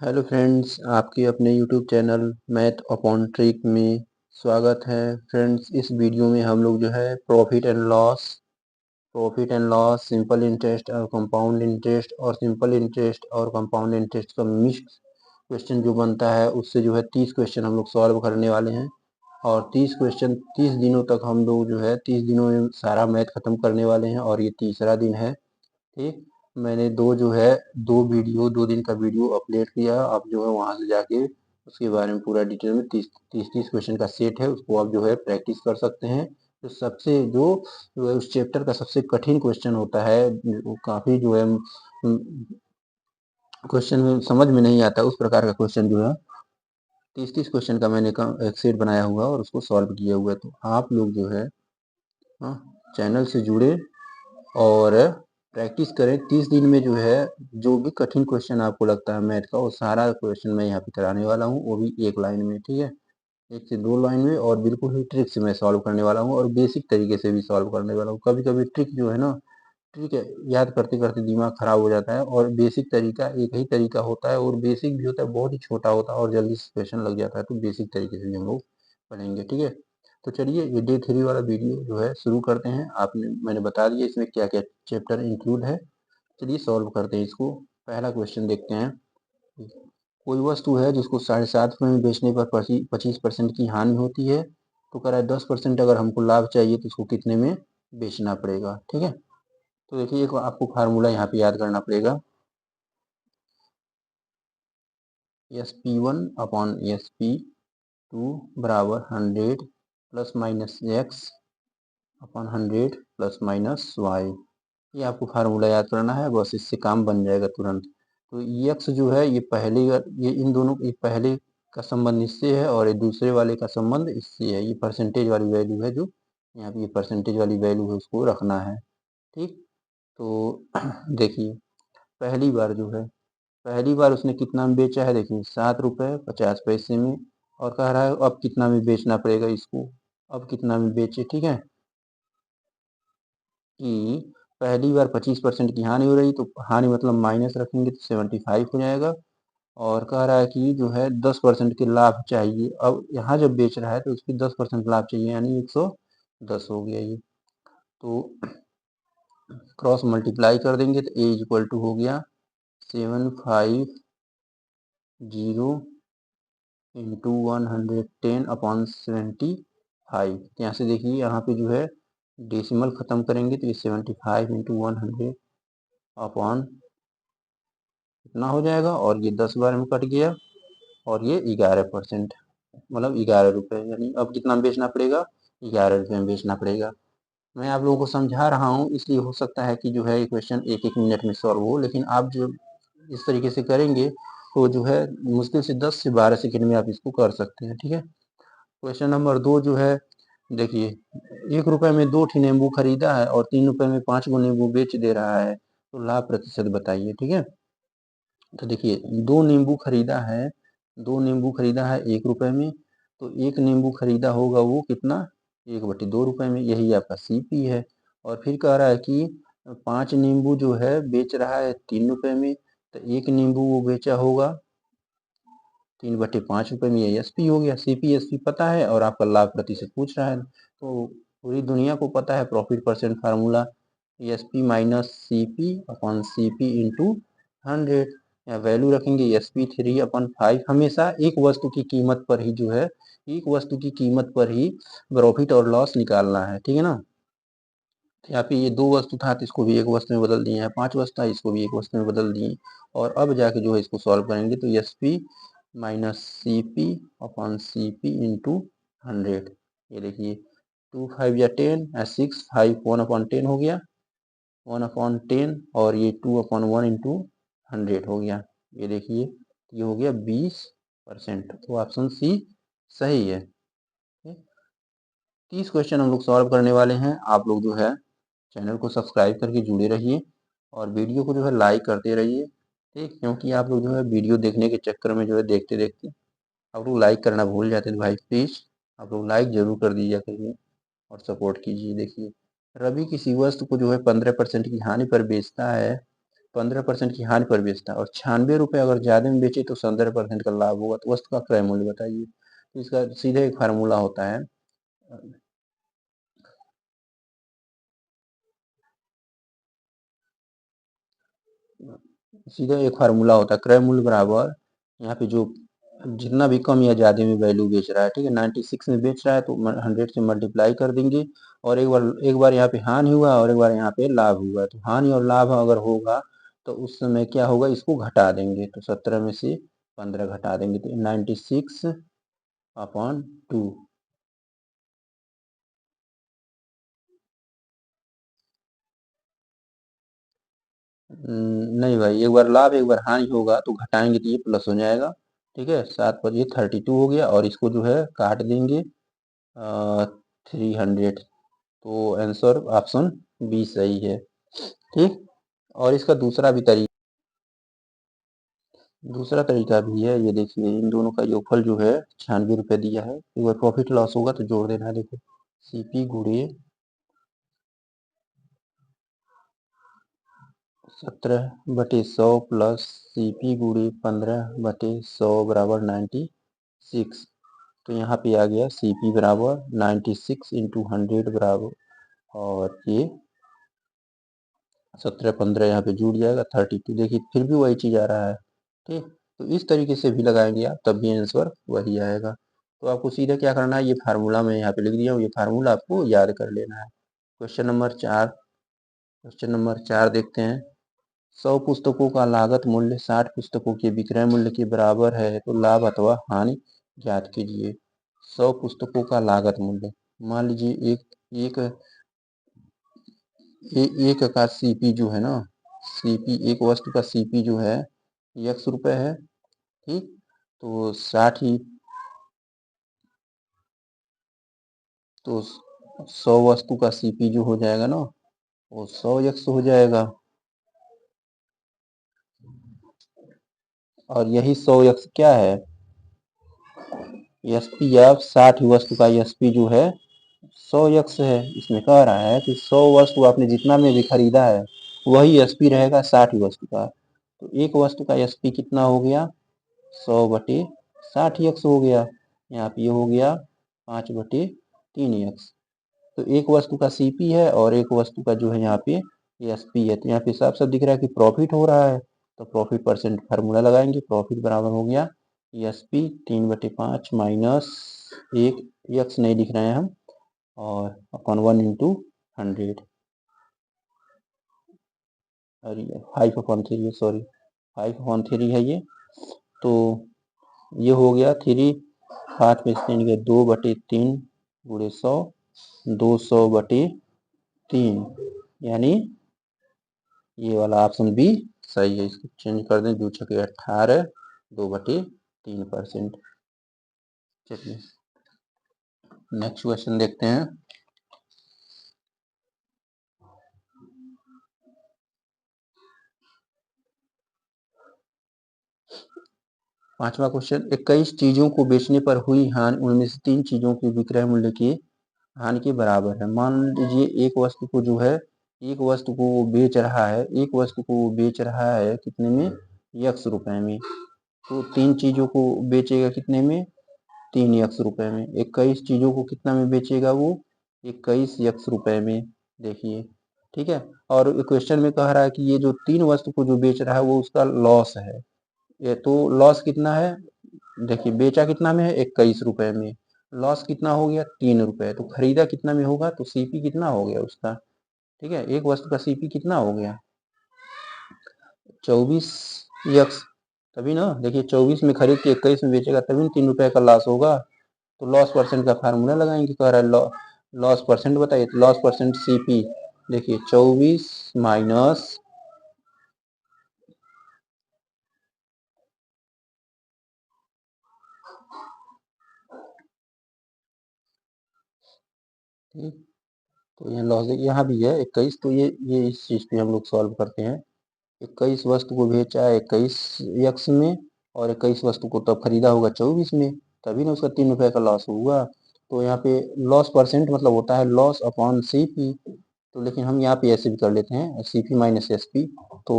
Hello friends, आपके अपने YouTube channel math upon trick में स्वागत है। फ्रेंड्स, इस वीडियो में हम लोग जो है profit and loss, simple interest और कंपाउंड इंटरेस्ट और सिंपल इंटरेस्ट और कंपाउंड इंटरेस्ट का मिक्स क्वेश्चन जो बनता है उससे जो है 30 क्वेश्चन हम लोग सॉल्व करने वाले हैं। और 30 क्वेश्चन 30 दिनों तक हम लोग जो है 30 दिनों में सारा मैथ खत्म करने वाले हैं और ये तीसरा दिन है। ठीक, मैंने दो वीडियो 2 दिन का वीडियो अपलोड किया। आप जो है वहां से जाके उसके बारे में पूरा डिटेल में 30 क्वेश्चन का सेट है, उसको आप जो है प्रैक्टिस कर सकते हैं। तो जो है उस चैप्टर का सबसे कठिन क्वेश्चन होता है, वो काफी जो है क्वेश्चन में समझ में नहीं आता, उस प्रकार का क्वेश्चन जो है 30 क्वेश्चन का मैंने एक सेट बनाया हुआ और उसको सॉल्व किया हुआ है। तो आप लोग जो है चैनल से जुड़े और प्रैक्टिस करें। 30 दिन में जो है जो भी कठिन क्वेश्चन आपको लगता है मैथ का, वो सारा क्वेश्चन मैं यहाँ पे कराने वाला हूँ, वो भी एक लाइन में। ठीक है, 1 से 2 लाइन में, और बिल्कुल ही ट्रिक से मैं सॉल्व करने वाला हूँ और बेसिक तरीके से भी सॉल्व करने वाला हूँ। कभी कभी ट्रिक जो है ना, ट्रिक है याद करते करते दिमाग खराब हो जाता है, और बेसिक तरीका एक ही तरीका होता है, और बेसिक भी होता है बहुत ही छोटा होता है और जल्दी से क्वेश्चन लग जाता है। तो बेसिक तरीके से भी हम लोग पढ़ेंगे। ठीक है, तो चलिए ये डे 3 वाला वीडियो जो है शुरू करते हैं। मैंने बता दिया इसमें क्या क्या चैप्टर इंक्लूड है। चलिए सॉल्व करते हैं इसको। पहला क्वेश्चन देखते हैं। कोई वस्तु है जिसको 7.5 रुपये में बेचने पर 25% की हानि होती है, तो कह रहा है 10% अगर हमको लाभ चाहिए तो उसको कितने में बेचना पड़ेगा। ठीक है, तो देखिए एक आपको फार्मूला यहाँ पे याद करना पड़ेगा। SP1/SP2 बराबर 100 plus minus X upon 100 plus minus Y. ये आपको फार्मूला याद करना है, बस इससे काम बन जाएगा तुरंत। तो एक्स जो है ये इन दोनों ये पहले का संबंध इससे है और ये दूसरे वाले का संबंध इससे है। ये परसेंटेज वाली वैल्यू है, जो यहाँ पे ये परसेंटेज वाली वैल्यू है, उसको रखना है। ठीक, तो देखिए पहली बार उसने कितना में बेचा है, देखिए 7 रुपये 50 पैसे में, और कह रहा है अब कितना में बेचना पड़ेगा इसको। अब कितना में बेचे, ठीक है, कि पहली बार 25% की हानि हो रही, तो हानि मतलब माइनस रखेंगे तो 75 हो जाएगा। और कह रहा है कि जो है 10% के लाभ चाहिए। अब यहाँ जब बेच रहा है तो उसकी 10% लाभ चाहिए, यानी 110 हो गया ये। तो क्रॉस मल्टीप्लाई कर देंगे तो ए इक्वल टू हो गया 750 इंटू 110/75। यहाँ से देखिए यहाँ पे जो है डेसिमल खत्म करेंगे तो ये 75 इंटू 100 अपॉन इतना हो जाएगा, और ये 10 बार में कट गया, और ये 11%, मतलब 11 रुपये। यानी अब कितना में बेचना पड़ेगा, 11 रुपये में बेचना पड़ेगा। मैं आप लोगों को समझा रहा हूँ, इसलिए हो सकता है कि जो है ये क्वेश्चन एक एक मिनट में सॉल्व हो, लेकिन आप जो इस तरीके से करेंगे तो जो है मुश्किल से 10 से 12 सेकंड में आप इसको कर सकते हैं। ठीक है, क्वेश्चन नंबर 2 जो है, देखिए 1 रुपये में 2 नींबू खरीदा है और 3 रुपये में 5 नींबू बेच दे रहा है, तो लाभ प्रतिशत बताइए। ठीक है, तो देखिए दो नींबू खरीदा है 1 रुपये में, तो एक नींबू खरीदा होगा वो कितना, 1/2 रुपये में, यही आपका CP है। और फिर कह रहा है कि 5 नींबू जो है बेच रहा है 3 रुपये में, तो एक नींबू वो बेचा होगा 3/5 रुपये में, ये SP हो गया। CP SP पता है और आपका लाभ प्रतिशत पूछ रहा है, तो पूरी दुनिया को पता है profit percent formula SP minus CP/CP into 100, या वैल्यू रखेंगे SP3/5। हमेशा एक वस्तु की कीमत पर ही जो है एक वस्तु की कीमत पर ही प्रॉफिट और लॉस निकालना है। ठीक है ना, यहाँ पे ये 2 वस्तु था तो इसको भी एक वस्तु में बदल दिए हैं, 5 वस्तु था इसको भी एक वस्तु में बदल दिए, और अब जाके जो है इसको सॉल्व करेंगे तो SP माइनस CP/CP इंटू 100। ये देखिए 2 5 या 10, 6 5 1/10 हो गया, 1/10, और ये 2/1 इंटू 100 हो गया। ये देखिए ये हो गया 20%। तो ऑप्शन C सही है। 30 क्वेश्चन हम लोग सॉल्व करने वाले हैं। आप लोग जो है चैनल को सब्सक्राइब करके जुड़े रहिए और वीडियो को जो है लाइक करते रहिए। ठीक, क्योंकि आप लोग जो है वीडियो देखने के चक्कर में जो है देखते देखते आप लोग लाइक करना भूल जाते हैं। तो भाई प्लीज़ आप लोग लाइक जरूर कर दीजिए करिए और सपोर्ट कीजिए। देखिए रवि किसी वस्तु को जो है 15% की हानि पर बेचता है, 15% की हानि पर बेचता है और 96 रुपये अगर ज़्यादा में बेचे तो 17% का लाभ होगा, तो वस्तु का क्रय मूल्य बताइए। तो इसका सीधे एक फार्मूला होता है, सीधा एक फार्मूला होता है, क्रय मूल्य बराबर यहाँ पे जो जितना भी कम या ज़्यादा में वैल्यू बेच रहा है, ठीक है, 96 में बेच रहा है तो 100 से मल्टीप्लाई कर देंगे, और एक बार यहाँ पे हानि हुआ और एक बार यहाँ पे लाभ हुआ, तो हानि और लाभ अगर होगा तो उस समय क्या होगा, इसको घटा देंगे, तो 17 में से 15 घटा देंगे तो 96/2। नहीं भाई, एक बार लाभ एक बार हानि होगा तो घटाएंगे तो ये प्लस हो जाएगा, ठीक है, 7 पर ये 32 हो गया, और इसको जो है काट देंगे 300, तो आंसर ऑप्शन बी सही है, ठीक। और इसका दूसरा तरीका भी है, ये देखिए इन दोनों का योगफल जो है 96 रुपये दिया है, एक बार प्रॉफिट लॉस होगा तो जोड़ देना है, देखो सीपी गुणे 17/100 प्लस सीपी गुणे 15/100 बराबर 96। तो यहाँ पे आ गया सीपी बराबर 96 इंटू 100 बराबर, और ये 17 15 यहाँ पे जुड़ जाएगा 32, देखिए फिर भी वही चीज़ आ रहा है, ठीक। तो इस तरीके से भी लगाएंगे आप तब भी आंसर वही आएगा। तो आपको सीधे क्या करना है, ये फार्मूला मैं यहाँ पे लिख दिया हूँ, ये फार्मूला आपको याद कर लेना है। क्वेश्चन नंबर 4 देखते हैं। 100 पुस्तकों का लागत मूल्य 60 पुस्तकों के विक्रय मूल्य के बराबर है, तो लाभ अथवा हानि ज्ञात कीजिए। 100 पुस्तकों का लागत मूल्य, मान लीजिए एक एक का सीपी जो है ना, सीपी एक वस्तु का सीपी जो है ₹100 है, ठीक। तो 60 ही, तो 100 वस्तु का सीपी जो हो जाएगा ना वो 100 हो जाएगा, और यही 100 क्या है, एसपी या 60 वस्तु का एसपी जो है 100 है। इसमें कह रहा है कि 100 वस्तु आपने जितना में भी खरीदा है वही एसपी रहेगा 60 वस्तु का, तो एक वस्तु का एसपी कितना हो गया, 100/60 हो गया, यहाँ पे ये हो गया 5/3 तो एक वस्तु का सीपी है और एक वस्तु का जो है यहाँ पे एसपी है, तो यहाँ पे साफ साफ दिख रहा है कि प्रॉफिट हो रहा है, तो प्रॉफिट परसेंट फार्मूला लगाएंगे, प्रॉफिट बराबर हो गया एसपी 3/5 माइनस 1 नहीं लिख रहे हैं हम, और अपॉन 1 इंटू 100, और ये 5/3 है, सॉरी 5/3 है ये, तो ये हो गया 5 में 3 गया 2/3 गुणे 100, 200/3, यानी ये वाला ऑप्शन बी सही है। इसको चेंज कर दें, 2 छके 18, 2/3%। चलिए नेक्स्ट क्वेश्चन देखते हैं। पांचवा क्वेश्चन, 21 चीजों को बेचने पर हुई हानि उनमें से 3 चीजों के विक्रय मूल्य की हानि के बराबर है। मान लीजिए एक वस्तु को जो है, एक वस्तु को वो बेच रहा है, एक वस्तु को वो बेच रहा है कितने में, ₹100 में, तो 3 चीजों को बेचेगा कितने में, 3 ₹100 में। 21 चीजों को कितना में बेचेगा वो, 21 ₹100 में, देखिए, ठीक है। और क्वेश्चन में कह रहा है कि ये जो 3 वस्तु को जो बेच रहा है वो उसका लॉस है, ये तो लॉस कितना है, देखिए बेचा कितना में है, ₹21 में, लॉस कितना हो गया, ₹3, तो खरीदा कितना में होगा, तो सीपी कितना हो गया उसका, ठीक है, एक वस्तु का सीपी कितना हो गया, 24 तभी ना, देखिए 24 में खरीद के 21 में बेचेगा तभी ₹3 का लॉस होगा, तो लॉस परसेंट का फार्मूला लगाएंगे, कह रहा है लॉस परसेंट बताइए, तो लॉस परसेंट सीपी, देखिए 24 माइनस, तो यहाँ लॉस यहाँ भी है 21, तो ये इस चीज पे हम लोग सॉल्व करते हैं। 21 वस्तु को बेचा है 21 में, और 21 वस्तु को तब खरीदा होगा 24 में, तभी ना उसका ₹3 का लॉस हुआ। तो यहाँ पे लॉस परसेंट मतलब होता है लॉस अपॉन सीपी, तो लेकिन हम यहाँ पे ऐसे भी कर लेते हैं, सीपी माइनस एसपी, तो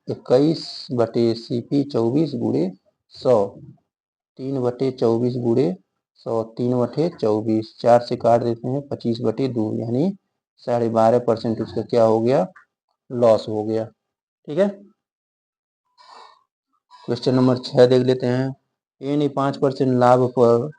21/CP 24 गुणे 100, 3/24 गुणे 100, 3/24, 4 से काट देते हैं, 25/2 यानी 12.5% उसका क्या हो गया, लॉस हो गया। ठीक है। क्वेश्चन नंबर 6 देख लेते हैं। ए ने 5% लाभ पर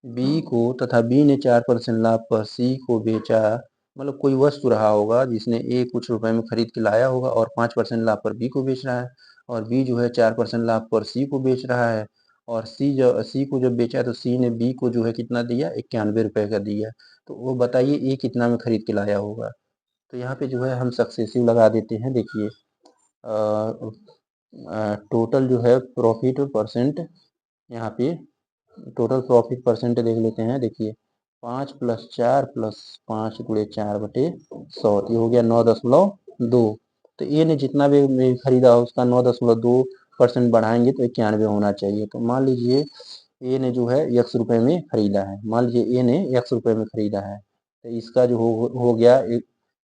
बी को तथा बी ने 4% लाभ पर सी को बेचा। मतलब कोई वस्तु रहा होगा जिसने ए कुछ रुपए में खरीद के लाया होगा और 5% लाभ पर बी को बेच रहा है, और बी जो है 4% लाभ पर सी को बेच रहा है, और सी को जब बेचा तो सी ने बी को जो है कितना दिया, 91 रुपए का दिया। तो वो बताइए ए कितना में खरीद के लाया होगा। तो यहाँ पे जो है हम सक्सेसिव लगा देते हैं। देखिए टोटल जो है प्रॉफिट परसेंट, यहाँ पे टोटल प्रॉफिट परसेंट देख लेते हैं। देखिए 5 + 4 + 5 × 4/100, ये हो गया 9.2। तो ए ने जितना भी खरीदा उसका 9.2% बढ़ाएंगे तो 91 होना चाहिए। तो मान लीजिए ए ने जो है x रुपए में खरीदा है, मान लीजिए ए ने x रुपए में खरीदा है, तो इसका जो हो गया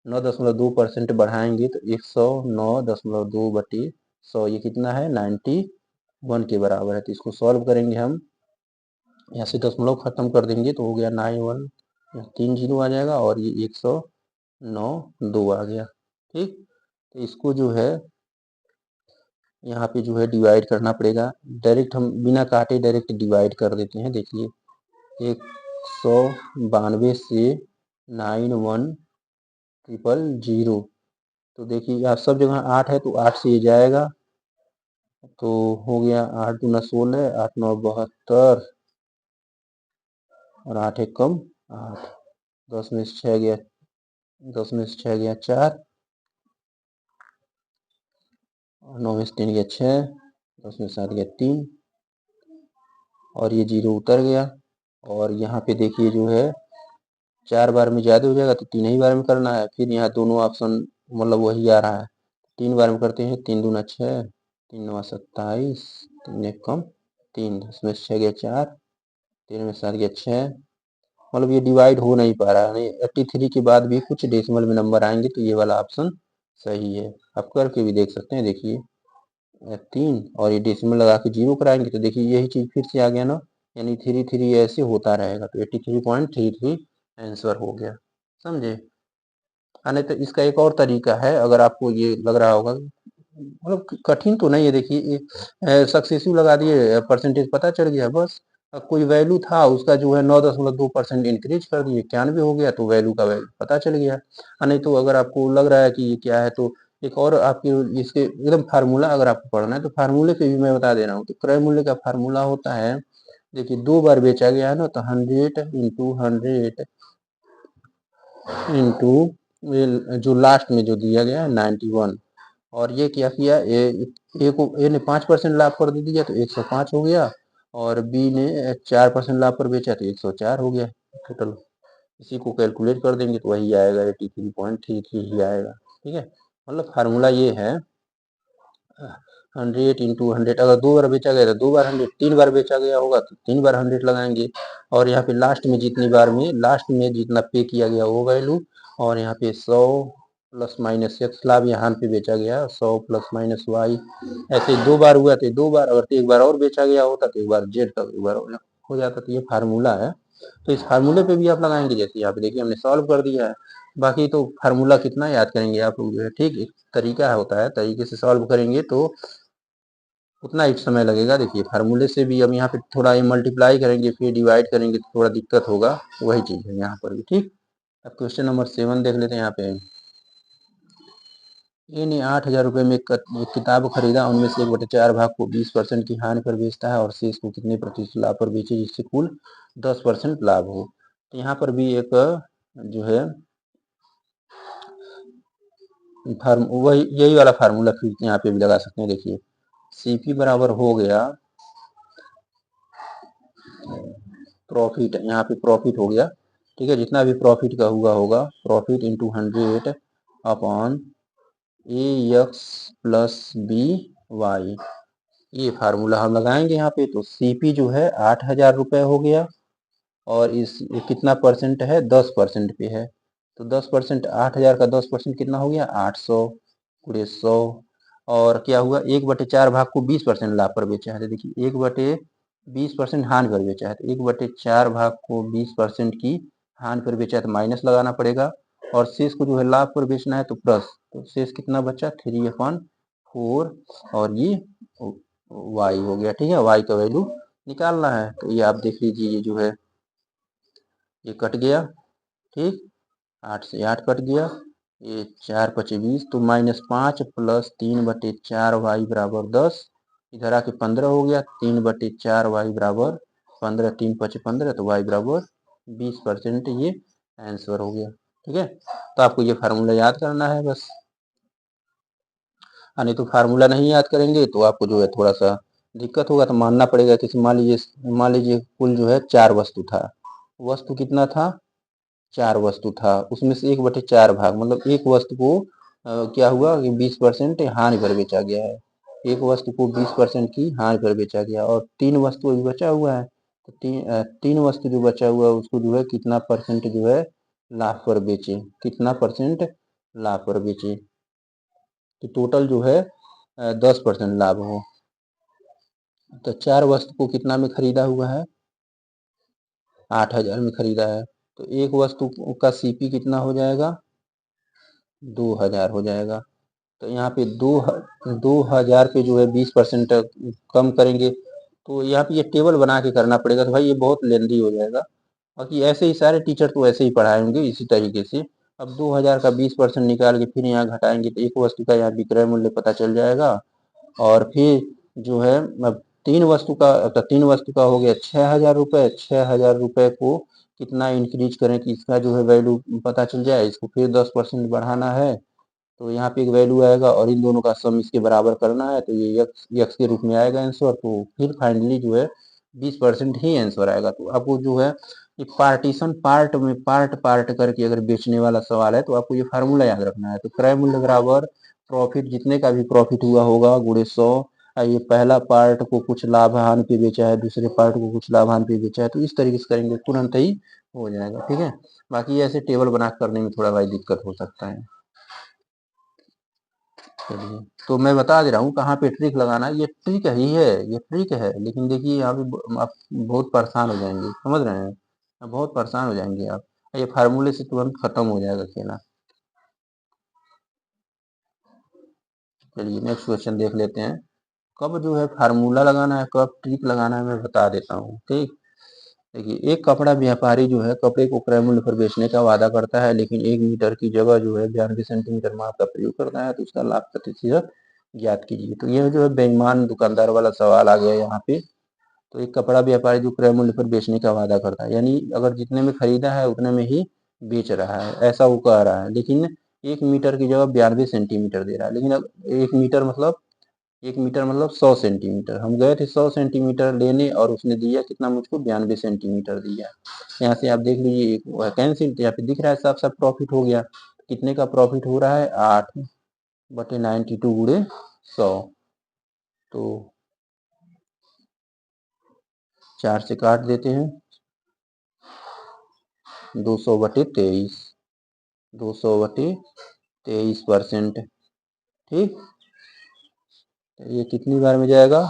9.2% बढ़ाएंगे तो 109.2/100, ये कितना है, 91 के बराबर है। तो इसको सॉल्व करेंगे हम, यहाँ से दशमलव खत्म कर देंगे तो हो गया 91, 3 जीरो आ जाएगा और ये 109.2 आ गया। ठीक। तो इसको जो है यहाँ पे जो है डिवाइड करना पड़ेगा। डायरेक्ट हम बिना काटे डायरेक्ट डिवाइड कर देते हैं। देखिए 192 से 91,000, तो देखिए यहाँ सब जगह 8 है तो 8 से ये जाएगा, तो हो गया 8 दूना 16, 8 9 72 और 8 एक कम 8, 10 में से 6 गया, 10 में से 6 गया 4, और 9 में से 3 गया 6, 10 में से 7 गया 3, और ये 0 उतर गया। और यहाँ पे देखिए जो है 4 बार में ज़्यादा हो जाएगा तो 3 ही बार में करना है। फिर यहाँ दोनों ऑप्शन मतलब वही आ रहा है, 3 बार में करते हैं। 3 दूना 6, 3 9 27, 3 एक कम 3, 10 में से 6 गया 4, 13 में 7 गया 6। मतलब ये डिवाइड हो नहीं पा रहा है। 83 के बाद भी कुछ डेसिमल में नंबर आएंगे तो ये वाला ऑप्शन सही है। आप करके भी देख सकते हैं। देखिए 3 और ये डेसिमल लगा के 0 कराएंगे तो देखिए यही चीज़ फिर से आ गया ना, यानी 33 ऐसे होता रहेगा। तो 83.33 आंसर हो गया। समझे। नहीं तो इसका एक और तरीका है, अगर आपको ये लग रहा होगा मतलब कठिन तो नहीं है। देखिए सक्सेसिव लगा दिए, परसेंटेज पता चल गया, बस कोई वैल्यू था उसका जो है 9.2% इंक्रीज कर दिए, 91 हो गया, तो वैल्यू का वैल्यू पता चल गया। नहीं तो अगर आपको लग रहा है कि ये क्या है, तो एक और आपकी इसके एकदम फार्मूला अगर आपको पढ़ना है तो फार्मूले पे भी मैं बता दे रहा हूँ। तो क्रय मूल्य का फार्मूला होता है, देखिए 2 बार बेचा गया है ना, तो 100 इंटू 100 इंटू जो लास्ट में जो दिया गया है 91, और ये क्या किया, ए ने 5% लाभ पर दे दिया तो 105 हो गया, और बी ने 4% लाभ पर बेचा तो 104 हो गया टोटल। इसी को कैलकुलेट कर देंगे तो वही आएगा, 83.33 ही आएगा। ठीक है। मतलब फार्मूला ये है 100 इंटू 100, अगर 2 बार बेचा गया तो 2 बार 100, 3 बार बेचा गया होगा तो 3 बार 100 लगाएंगे, और यहाँ पे लास्ट में जितनी बार में लास्ट में जितना पे किया गया वो वैल्यू, और यहाँ पे 100 प्लस माइनस x लाभ यहाँ पे बेचा गया 100 प्लस माइनस y, ऐसे 2 बार हुआ तो 2 बार, अगर एक बार और बेचा गया होता तो एक बार z का एक बार हो जाता। तो ये फार्मूला है। तो इस फार्मूले पे भी आप लगाएंगे, जैसे यहाँ पे देखिए हमने सॉल्व कर दिया है। बाकी तो फार्मूला कितना याद करेंगे आप लोग जो है, ठीक एक तरीका होता है, तरीके से सॉल्व करेंगे तो उतना ही समय लगेगा। देखिए फार्मूले से भी अब यहाँ पे थोड़ा ये मल्टीप्लाई करेंगे फिर डिवाइड करेंगे तो थोड़ा दिक्कत होगा, वही चीज़ है यहाँ पर भी। ठीक। अब क्वेश्चन नंबर 7 देख लेते हैं। यहाँ पे ए ने 8,000 रुपये में एक किताब खरीदा, उनमें से 1/4 भाग को 20% की हानि पर बेचता है और शेष को कितने प्रतिशत लाभ पर बेचे जिससे कुल 10% लाभ हो। तो यहाँ पर भी एक जो है वही यही वाला फार्मूला फिर यहाँ पे भी लगा सकते हैं। देखिए CP बराबर हो गया प्रॉफिट, यहाँ पे प्रॉफिट हो गया, ठीक है, जितना भी प्रॉफिट का हुआ होगा profit into 100 upon AX plus BY, ये फार्मूला हम लगाएंगे यहाँ पे। तो CP जो है 8,000 रुपये हो गया, और इस कितना परसेंट है, 10% पे है, तो 10%, 8,000 का 10% कितना हो गया 800 × 100, और क्या हुआ, 1/4 भाग को 20% लाभ पर बेचा है। तो देखिए 1/20% हानि पर बेचा है, तो 1/4 भाग को 20% की हानि पर बेचा है तो माइनस लगाना पड़ेगा, और शेष को जो है लाभ पर बेचना है तो प्लस। तो शेष कितना बचा, 3/4, और ये वाई हो गया। ठीक है, वाई का वैल्यू निकालना है। तो ये आप देख लीजिए, ये जो है ये कट गया। ठीक, 8 से 8 कट गया, ये 4 पचे 20, तो -5 प्लस 3/4 वाई बराबर 10, इधर आके 15 हो गया, 3/4 वाई बराबर 15, 3 पचे 15, तो वाई बराबर 20%, ये आंसर हो गया। ठीक है, तो आपको ये फार्मूला याद करना है बस, नहीं तो फार्मूला नहीं याद करेंगे तो आपको जो है थोड़ा सा दिक्कत होगा। तो मानना पड़ेगा कि मान लीजिए कुल जो है 4 वस्तु था, वस्तु कितना था, 4 वस्तु था, उसमें से 1/4 भाग, मतलब एक वस्तु को क्या हुआ कि 20% हानि पर बेचा गया है, एक वस्तु को 20% की हानि पर बेचा गया, और 3 वस्तु अभी बचा हुआ है, तो 3 वस्तु जो बचा हुआ है उसको जो है कितना परसेंट जो है लाभ पर बेचे, कितना परसेंट लाभ पर बेचे, तो टोटल जो है 10% लाभ हो। तो 4 वस्तु को कितना में खरीदा हुआ है, 8,000 में खरीदा है, तो एक वस्तु का सीपी कितना हो जाएगा, 2,000 हो जाएगा। तो यहाँ पे 2,000 पे जो है 20% कम करेंगे, तो यहाँ पे ये टेबल बना के करना पड़ेगा, तो भाई ये बहुत लेंदी हो जाएगा। बाकी ऐसे ही सारे टीचर तो ऐसे ही पढ़ाएंगे इसी तरीके से। अब 2,000 का 20% निकाल के फिर यहाँ घटाएंगे तो एक वस्तु का यहाँ विक्रय मूल्य पता चल जाएगा, और फिर जो है अब 3 वस्तु का हो गया 6,000 रुपये, 6,000 रुपये को कितना इंक्रीज करें कि इसका जो है वैल्यू पता चल जाए, इसको फिर 10% बढ़ाना है, तो यहाँ पे एक वैल्यू आएगा और इन दोनों का सम इसके बराबर करना है, तो ये यक्स के रूप में आएगा आंसर। तो फिर फाइनली जो है 20% ही आंसर आएगा। तो आपको जो है ये पार्टीशन पार्ट में पार्ट पार्ट करके अगर बेचने वाला सवाल है तो आपको ये फार्मूला याद रखना है। तो क्रय मूल्य बराबर प्रॉफिट, जितने का भी प्रॉफिट हुआ होगा गुणे 100, ये पहला पार्ट को कुछ लाभ हानि पे बेचा है, दूसरे पार्ट को कुछ लाभ हानि पे बेचा है, तो इस तरीके से करेंगे तुरंत ही हो जाएगा। ठीक है, बाकी ऐसे टेबल बना करने में थोड़ा भाई दिक्कत हो सकता है। चलिए, तो मैं बता दे रहा हूँ कहाँ पे ट्रिक लगाना है, ये ट्रिक ही है, ये ट्रिक है, लेकिन देखिए यहाँ पे आप बहुत परेशान हो जाएंगे, समझ रहे हैं, आप बहुत परेशान हो जाएंगे आप, ये फार्मूले से तुरंत खत्म हो जाएगा खेला। चलिए नेक्स्ट क्वेश्चन देख लेते हैं। कब जो है फार्मूला लगाना है, कब ट्रिक लगाना है, मैं बता देता हूँ। ठीक, देखिए एक कपड़ा व्यापारी जो है कपड़े को क्रय मूल्य पर बेचने का वादा करता है, लेकिन 1 मीटर की जगह जो है 92 सेंटीमीटर माप का प्रयोग करता है, तो उसका लाभ प्रतिशत ज्ञात कीजिए। तो यह जो है बेईमान दुकानदार वाला सवाल आ गया यहाँ पे। तो एक कपड़ा व्यापारी जो क्रय मूल्य पर बेचने का वादा करता है, यानी अगर जितने में खरीदा है उतने में ही बेच रहा है, ऐसा वो कह रहा है, लेकिन 1 मीटर की जगह 92 सेंटीमीटर दे रहा है। लेकिन अब 1 मीटर मतलब 100 सेंटीमीटर, हम गए थे 100 सेंटीमीटर लेने और उसने दिया कितना मुझको, 92 सेंटीमीटर दिया। यहाँ से आप देख लीजिए एक वैकेंसी यहाँ पे दिख रहा है, साफ साफ प्रॉफिट हो गया। कितने का प्रॉफिट हो रहा है, 8/92 गुणे 100, तो 4 से काट देते हैं, 200/23, 200/23%। ठीक, तो ये कितनी बार में जाएगा,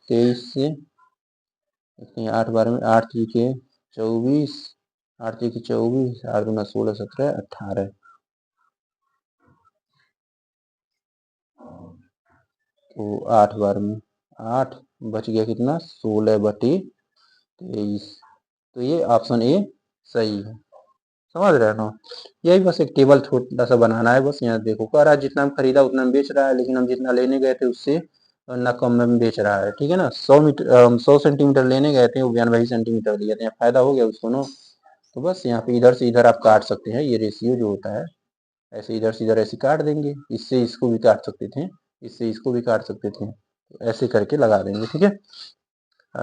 23 से, देखते हैं 8 बार में, 8 त्रिके 24, 8 त्रिके 24, 8 दूना 16, 17, 18, तो 8 बार में 8 बच गया कितना, 16/23। तो ये ऑप्शन ए सही है, समझ रहे हो ना। यही बस एक टेबल छोटा सा बनाना है, बस यहाँ देखो कह रहा है जितना हम खरीदा उतना हम बेच रहा है, लेकिन हम जितना लेने गए थे उससे ना कम में बेच रहा है। ठीक है ना, 100 सेंटीमीटर लेने गए थे, वो 92 सेंटीमीटर दिए थे, फायदा हो गया उसको ना। तो बस यहाँ पे इधर से इधर आप काट सकते हैं, ये रेशियो जो होता है, ऐसे इधर से इधर ऐसे काट देंगे, इससे इसको भी काट सकते थे, इससे इसको भी काट सकते थे, तो ऐसे करके लगा देंगे। ठीक है,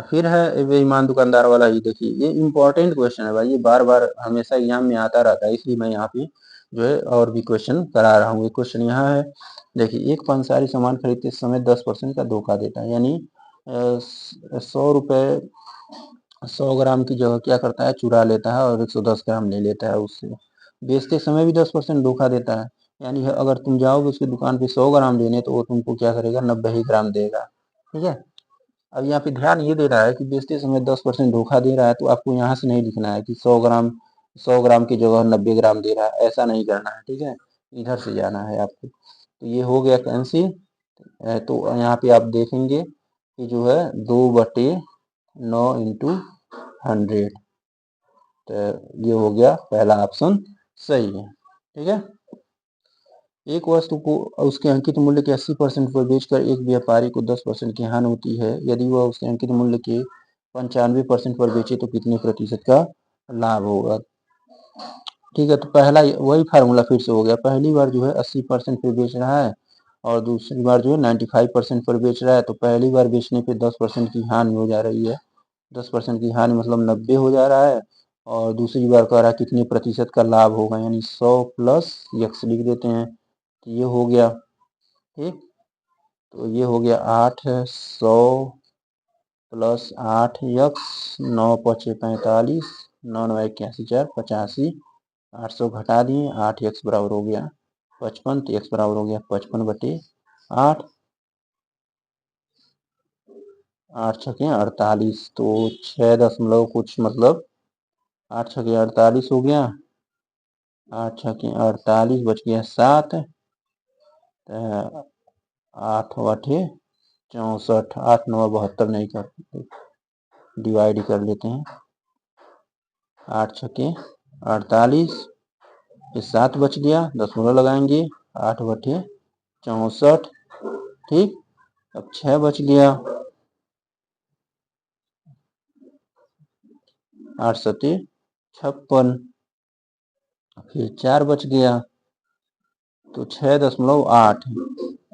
फिर है बेईमान दुकानदार वाला ही, देखिए ये इंपॉर्टेंट क्वेश्चन है भाई, ये बार बार हमेशा एग्जाम में आता रहता है, इसलिए मैं यहाँ पे जो है और भी क्वेश्चन करा रहा हूँ। एक क्वेश्चन यहाँ है, देखिए एक पंसारी सामान खरीदते समय 10% का धोखा देता है, यानी 100 रुपये 100 ग्राम की जगह क्या करता है, चुरा लेता है और 110 ग्राम ले लेता है उससे। बेचते समय भी 10% धोखा देता है, यानी अगर तुम जाओगे उसकी दुकान पे 100 ग्राम लेने तो वो तुमको क्या करेगा, 90 ही ग्राम देगा। ठीक है। अब यहाँ पे ध्यान ये दे रहा है कि बेचते समय 10% धोखा दे रहा है, तो आपको यहाँ से नहीं लिखना है कि 100 ग्राम की जगह 90 ग्राम दे रहा है, ऐसा नहीं करना है। ठीक है, इधर से जाना है आपको। तो ये हो गया कैंसिल। तो यहाँ पे आप देखेंगे कि जो है 2/9 इंटू 100, तो ये हो गया पहला ऑप्शन सही है। ठीक है। एक वस्तु को उसके अंकित मूल्य के 80% पर बेचकर एक व्यापारी को 10% की हानि होती है। यदि वह उसके अंकित मूल्य के 95% पर बेचे तो कितने प्रतिशत का लाभ होगा। ठीक है, तो पहला वही फार्मूला फिर से हो गया। पहली बार जो है 80% पे बेच रहा है और दूसरी बार जो है 95% पर बेच रहा है, तो पहली बार बेचने पे 10% की हानि हो जा रही है। 10% की हानि मतलब 90 हो जा रहा है। और दूसरी बार कह रहा है कितने प्रतिशत का लाभ होगा, यानी 100 प्लस x लिख देते हैं, तो ये हो गया। ठीक, तो ये हो गया 800 प्लस 8x, 9×5 = 45, 9×9 = 81, 800 घटा दिए, 8x बराबर हो गया 55, तो x बराबर हो गया 55/8, 8×6 = 48, तो 6 दशमलव कुछ मतलब 8×6 = 48 हो गया, 8×6 = 48 बच गया 7, 8×8 = 64, 8×9 = 72 नहीं कर, डिवाइड कर लेते हैं। 8×6 = 48, ये 7 बच गया, दशमलव लगाएंगे, 8/64। ठीक, अब 6 बच गया, 8×7 = 56, फिर 4 बच गया, तो 6.8।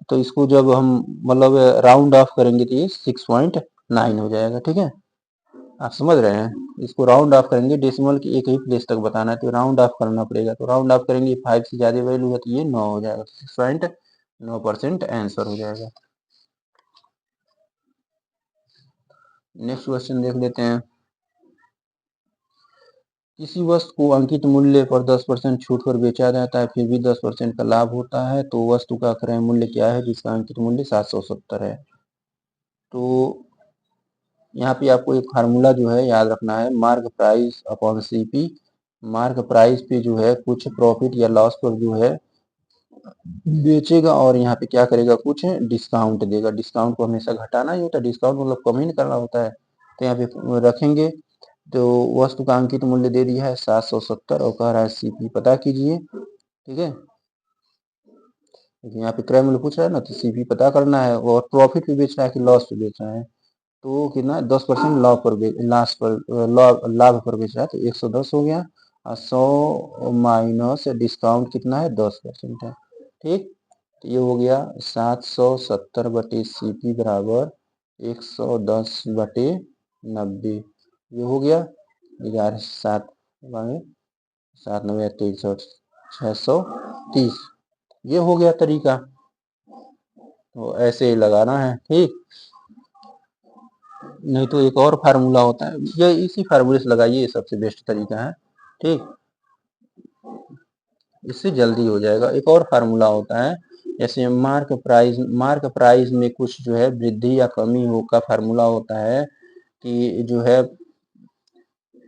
तो इसको जब हम मतलब राउंड ऑफ करेंगे तो ये 6.9 हो जाएगा। ठीक है, आप समझ रहे हैं। इसको राउंड ऑफ करेंगे, डेसिमल की एक ही प्लेस तक बताना है तो राउंड ऑफ करना पड़ेगा। तो राउंड ऑफ करेंगे, 5 से ज्यादा वैल्यू है तो ये 9 हो जाएगा, 6.9% आंसर हो जाएगा। नेक्स्ट क्वेश्चन देख लेते हैं। किसी वस्तु को अंकित मूल्य पर 10% छूट पर बेचा जाता है, फिर भी 10% का लाभ होता है, तो वस्तु का क्रय मूल्य क्या है जिसका अंकित मूल्य 770 है। तो यहाँ पे आपको एक फार्मूला जो है याद रखना है, mark price upon CP. Mark price पे जो है कुछ प्रॉफिट या लॉस पर जो है बेचेगा और यहाँ पे क्या करेगा, कुछ डिस्काउंट देगा। डिस्काउंट को हमेशा घटाना ही होता है, डिस्काउंट मतलब कम ही नहीं करना होता है। तो यहाँ पे रखेंगे, तो वस्तु का अंकित मूल्य दे दिया है 770 और कह रहा है सीपी पता कीजिए। ठीक है, यहाँ पे क्रय मूल्य पूछ रहा है ना, तो सीपी पता करना है और प्रॉफिट पे बेच रहा है कि लॉस पे बेच रहा है। तो कितना 10% लाभ पर लाभ पर बेच रहा है, तो 110 हो गया और 100 माइनस डिस्काउंट कितना है 10% है। ठीक, तो ये हो गया 770/CP बराबर 110/90, ये हो गया 11 7 7 9 63 630। ये हो गया तरीका, तो ऐसे ही लगाना है। ठीक, नहीं तो एक और फार्मूला होता है, ये इसी फार्मूले से लगाइए, ये सबसे बेस्ट तरीका है। ठीक, इससे जल्दी हो जाएगा। एक और फार्मूला होता है, जैसे मार्क प्राइस में कुछ जो है वृद्धि या कमी हो का फार्मूला होता है कि जो है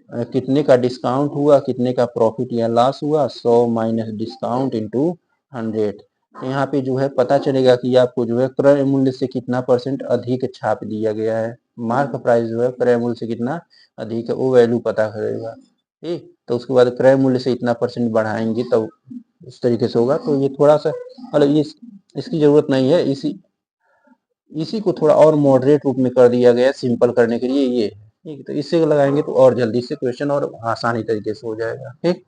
कितने का डिस्काउंट हुआ, कितने का प्रॉफिट या लॉस हुआ, 100 माइनस डिस्काउंट इंटू 100। तो यहाँ पे जो है पता चलेगा कि आपको जो है क्रय मूल्य से कितना % अधिक छाप दिया गया है। मार्क प्राइस जो है क्रय मूल्य से कितना अधिक है वो वैल्यू पता करेगा। ठीक, तो उसके बाद क्रय मूल्य से इतना % बढ़ाएंगे तब इस तरीके से होगा। तो ये थोड़ा सा मतलब इसकी जरूरत नहीं है, इसी को थोड़ा और मॉडरेट रूप में कर दिया गया सिंपल करने के लिए ये। ठीक, तो इससे लगाएंगे तो और जल्दी से क्वेश्चन और आसानी तरीके से हो जाएगा। ठीक,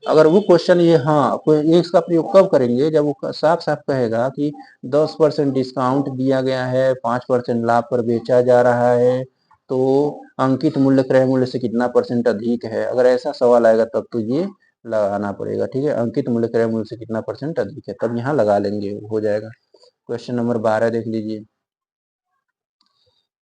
अगर वो क्वेश्चन ये, हाँ ये इसका प्रयोग कब करेंगे, जब वो साफ साफ कहेगा कि 10% डिस्काउंट दिया गया है, 5% लाभ पर बेचा जा रहा है, तो अंकित मूल्य क्रय मूल्य से कितना % अधिक है। अगर ऐसा सवाल आएगा तब तो ये लगाना पड़ेगा। ठीक है, अंकित मूल्य क्रय मूल्य से कितना % अधिक है, तब यहाँ लगा लेंगे, हो जाएगा। क्वेश्चन नंबर 12 देख लीजिए।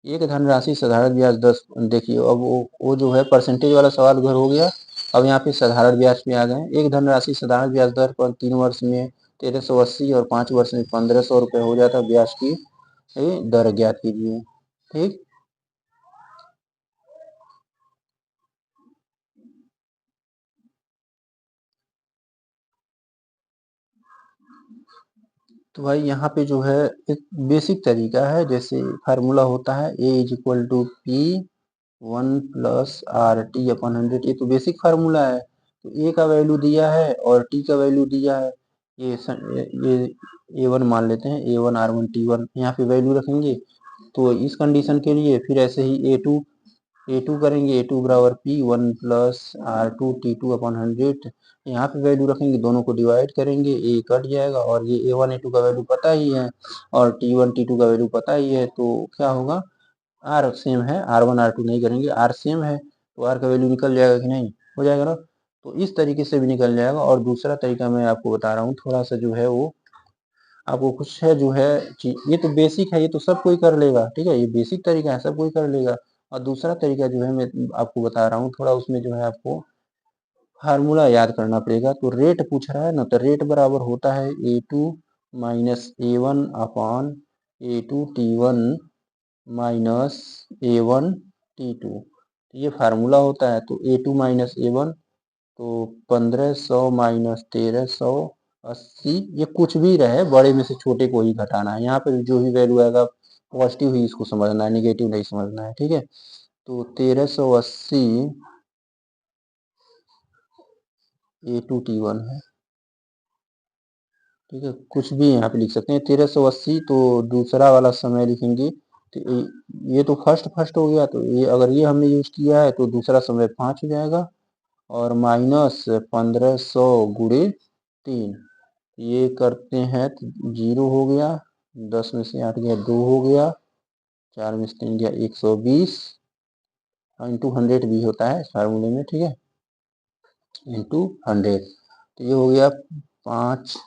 एक धनराशि साधारण ब्याज 10, देखिए अब वो जो है परसेंटेज वाला सवाल उधर हो गया। अब यहाँ पे साधारण ब्याज पे आ गए। एक धनराशि साधारण ब्याज दर पर 3 वर्ष में 1380 और 5 वर्ष में 1500 रुपये हो जाता है। ब्याज की दर ज्ञात कीजिए। ठीक, तो भाई यहाँ पे जो है एक बेसिक तरीका है, जैसे फार्मूला होता है A is equal to P 1+RT/100। ये तो बेसिक फार्मूला है। तो ए का वैल्यू दिया है और टी का वैल्यू दिया है। ये A1 मान लेते हैं, A1 R1 T1 यहाँ पे वैल्यू रखेंगे। तो इस कंडीशन के लिए फिर ऐसे ही A2 करेंगे, A2 बराबर P 1+R2 T2/100। यहाँ पे वैल्यू रखेंगे, दोनों को डिवाइड करेंगे, ए कट जाएगा और ये A1 A2 का वैल्यू पता ही है और T1 T2 का वैल्यू पता ही है। तो क्या होगा, आर सेम है, R1 R2 नहीं करेंगे, आर सेम है तो आर का वैल्यू निकल जाएगा कि नहीं, हो जाएगा ना। तो इस तरीके से भी निकल जाएगा। और दूसरा तरीका मैं आपको बता रहा हूँ, थोड़ा सा जो है वो आपको कुछ है जो है, ये तो बेसिक है, ये तो सब कोई कर लेगा। ठीक है, ये बेसिक तरीका है, सब कोई कर लेगा। और दूसरा तरीका जो है मैं आपको बता रहा हूँ, थोड़ा उसमें जो है आपको फार्मूला याद करना पड़ेगा। तो रेट पूछ रहा है ना, तो रेट बराबर होता है A2-A1/A2T1-A1T2। ये फार्मूला होता है। तो A2 - A1 तो 1500 - 1380, ये कुछ भी रहे, बड़े में से छोटे को ही घटाना है। यहाँ पे जो भी वैल्यू आएगा पॉजिटिव ही इसको समझना है, निगेटिव नहीं समझना है। ठीक है, तो 1380 A2T1 है। ठीक है, कुछ भी यहाँ पे लिख सकते हैं 1380। तो दूसरा वाला समय लिखेंगे। तो ये तो फर्स्ट फर्स्ट हो गया, तो ये अगर ये हमने यूज किया है तो दूसरा समय 5 हो जाएगा और माइनस 1500 गुणे 3, ये करते हैं तो 0 हो गया, 10 में से 8 गया 2 हो गया, 4 में से 3 गया 120 इंटू 100 भी होता है इस फार्मूले में। ठीक है, इंटू 100। तो ये हो गया 5,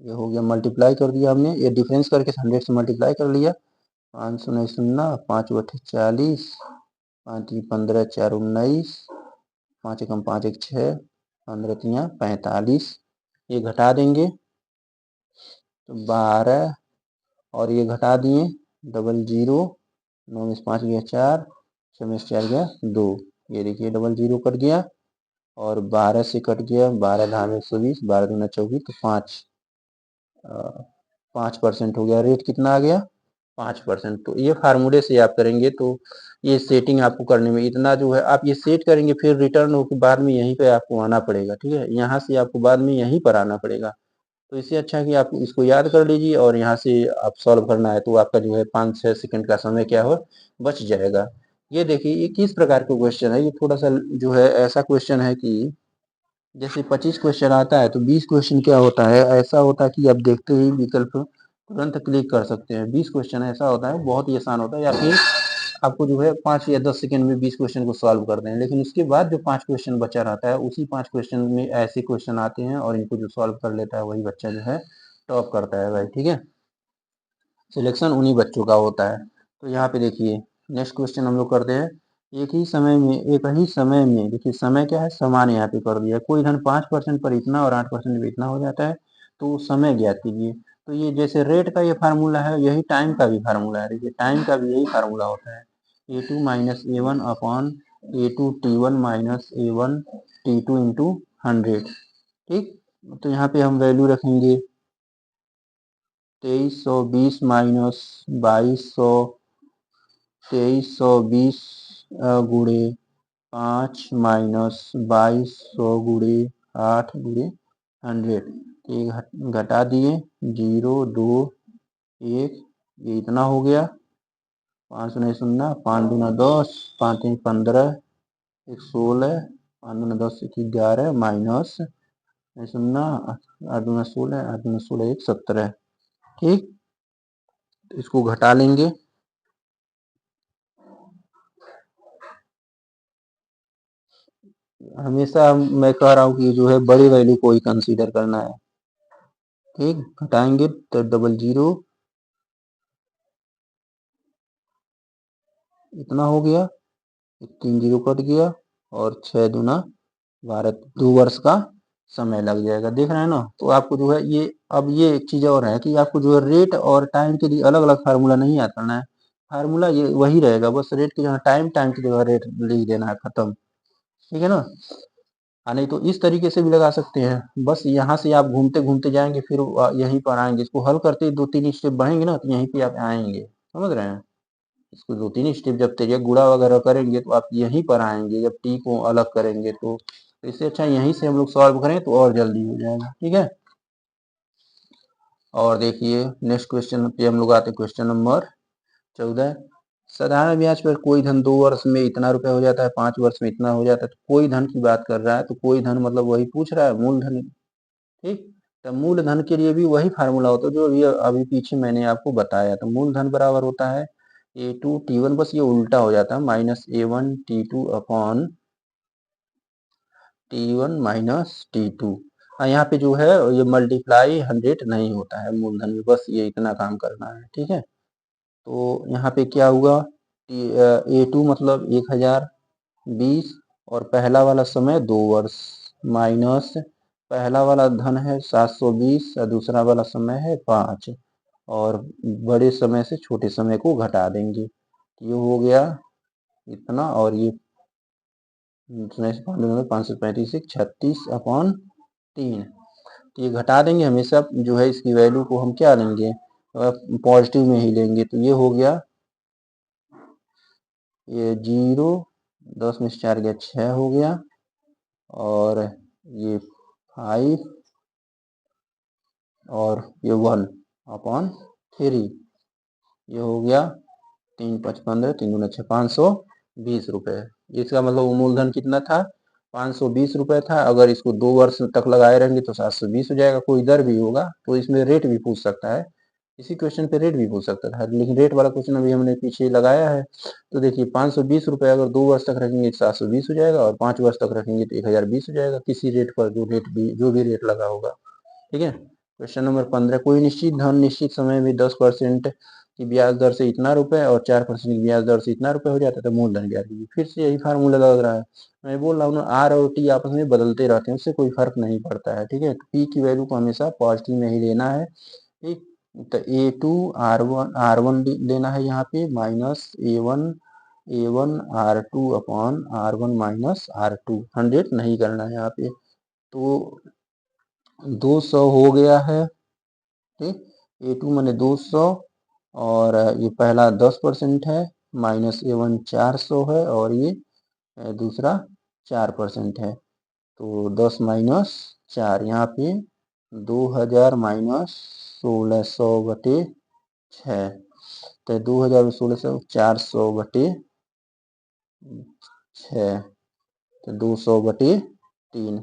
ये हो गया, मल्टीप्लाई कर दिया हमने, ये डिफरेंस करके 100 से मल्टीप्लाई कर लिया। 500 नहीं सुनना, 5 बटे 40, 5 15, 4 19, 5 एकम 5 एक 6, 15 तियाँ 45। ये घटा देंगे तो 12 और ये घटा दिए, डबल 0, 9 में से 5 गया 4, 6 में से 4 गया 2। ये देखिए डबल 0 कट गया और 12 से कट गया, 12 धाम 120, 12 दूना 24, तो 5% हो गया। रेट कितना आ गया, 5%। तो ये फार्मूले से आप करेंगे तो ये सेटिंग आपको करने में इतना जो है, आप ये सेट करेंगे फिर रिटर्न होकर बाद में यहीं पे आपको आना पड़ेगा। ठीक है, यहाँ से आपको बाद में यहीं पर आना पड़ेगा। तो इससे अच्छा है कि आप इसको याद कर लीजिए और यहाँ से आप सॉल्व करना है तो आपका जो है 5-6 सेकंड का समय क्या हो बच जाएगा। ये देखिए ये किस प्रकार का क्वेश्चन है, ये थोड़ा सा जो है ऐसा क्वेश्चन है कि जैसे 25 क्वेश्चन आता है तो 20 क्वेश्चन क्या होता है, ऐसा होता है कि आप देखते ही विकल्प तुरंत क्लिक कर सकते हैं। 20 क्वेश्चन ऐसा होता है, बहुत ही आसान होता है, या फिर आपको जो है 5 या 10 सेकंड में 20 क्वेश्चन को सॉल्व करते हैं। लेकिन उसके बाद जो 5 क्वेश्चन बचा रहता है, उसी 5 क्वेश्चन में ऐसे क्वेश्चन आते हैं और इनको जो सॉल्व कर लेता है वही बच्चा जो है टॉप करता है भाई। ठीक है, सिलेक्शन उन्हीं बच्चों का होता है। तो यहाँ पे देखिए नेक्स्ट क्वेश्चन हम लोग करते हैं। एक ही समय में देखिए, समय क्या है, समान यहाँ पे कर दिया। कोई धन 5% पर इतना और 8% पर इतना हो जाता है, तो समय ज्ञात कीजिए। तो ये जैसे रेट का ये फार्मूला है, यही टाइम का भी फार्मूला है। देखिए टाइम का भी यही फार्मूला होता है, A2 - A1 upon A2 T1 - A1 T2 into 100। ठीक, तो यहाँ पे हम वैल्यू रखेंगे 2320 माइनस 2320 गुणे 5 माइनस 2200 गुणे 8 गुणे 100। ये घटा दिए, 0 2 1, ये इतना हो गया। 5 नहीं सुनना, 5 दूना 10, 5 3 15, 1 16, 5 दूना 10 1 11 माइनस नहीं सुनना, 8 दूना 16, 8 दूना 16 1 17। ठीक, तो इसको घटा लेंगे। हमेशा मैं कह रहा हूँ कि जो है बड़ी वैल्यू को ही कंसीडर करना है। ठीक, घटाएंगे तो डबल 0 इतना हो गया, 3 0 कट गया और 6 दूना 12, 2 वर्ष का समय लग जाएगा। देख रहे हैं ना, तो आपको जो है ये, अब ये एक चीज और है कि आपको जो है रेट और टाइम के लिए अलग अलग फार्मूला नहीं याद करना है। फार्मूला ये वही रहेगा, बस रेट की जगह टाइम, टाइम की जगह रेट लिख देना है, खत्म। ठीक है ना। नहीं तो इस तरीके से भी लगा सकते हैं, बस यहाँ से आप घूमते घूमते जाएंगे, फिर यहीं पर आएंगे, इसको हल करते ही 2-3 स्टेप बढ़ेंगे ना, तो यहीं पे आप आएंगे। समझ रहे हैं। इसको 2-3 स्टेप जब तेज गुणा वगैरह करेंगे तो आप यहीं पर आएंगे, जब टी को अलग करेंगे तो इससे अच्छा यहीं से हम लोग सॉल्व करें तो और जल्दी हो जाएगा। ठीक है। और देखिए नेक्स्ट क्वेश्चन पे हम लोग आते हैं, क्वेश्चन नंबर 14। साधारण ब्याज पर कोई धन 2 वर्ष में इतना रुपया हो जाता है, 5 वर्ष में इतना हो जाता है। तो कोई धन की बात कर रहा है, तो कोई धन मतलब वही पूछ रहा है, मूलधन। ठीक। तो मूलधन के लिए भी वही फार्मूला होता है जो अभी अभी पीछे मैंने आपको बताया। तो मूलधन बराबर होता है A2T1, बस ये उल्टा हो जाता है, -A1T2 T1 -T2। यहाँ पे जो है ये मल्टीप्लाई 100 नहीं होता है मूलधन में, बस ये इतना काम करना है। ठीक है। तो यहाँ पे क्या हुआ, A2 मतलब 1020, और पहला वाला समय 2 वर्ष, माइनस पहला वाला धन है 720 और दूसरा वाला समय है 5, और बड़े समय से छोटे समय को घटा देंगे। ये हो गया इतना, और ये 535 36/3। ये घटा देंगे, हमेशा जो है इसकी वैल्यू को हम क्या लेंगे, पॉजिटिव में ही लेंगे। तो ये हो गया, ये 0, 10 में से 4 गया 6 हो गया, और ये 5, और ये 1/3। ये हो गया 3×5=15, 3×2=6, 520 रुपये। इसका मतलब मूलधन कितना था, 520 रुपये था। अगर इसको 2 वर्ष तक लगाए रहेंगे तो 720 हो जाएगा। कोई दर भी होगा तो इसमें रेट भी पूछ सकता है, इसी क्वेश्चन पे रेट भी पूछ सकता था, लेकिन रेट वाला क्वेश्चन अभी हमने पीछे लगाया है। तो देखिए 520 रुपये अगर 2 वर्ष तक रखेंगे तो 720 हो जाएगा, और 5 वर्ष तक रखेंगे तो 1020 हो जाएगा, किसी रेट पर जो भी रेट लगा होगा। ठीक है। क्वेश्चन नंबर 15, कोई निश्चित धन निश्चित समय में 10% की ब्याज दर से इतना रुपए और 4% की ब्याज दर से इतना रुपए हो जाता है, तो मूलधन ज्ञात कीजिए। फिर से यही फार्मूला लग रहा है, मैं बोल रहा हूँ ना, आर और टी आपस में बदलते रहते हैं, उससे कोई फर्क नहीं पड़ता है। ठीक है। पी की वैल्यू को हमेशा पॉजिटिव में ही लेना है। ठीक। तो A2 R1 लेना है यहाँ पे, minus A1 R2/R1 minus R2, 100 नहीं करना है यहाँ पे। तो 200 हो गया है। ठीक। A2 माने 200, और ये पहला 10% है, माइनस A1 400 है, और ये दूसरा 4% है। तो 10 माइनस 4, यहाँ पे 2000 माइनस 1600/6, तो 2000 1600 400/6, तो 200/3।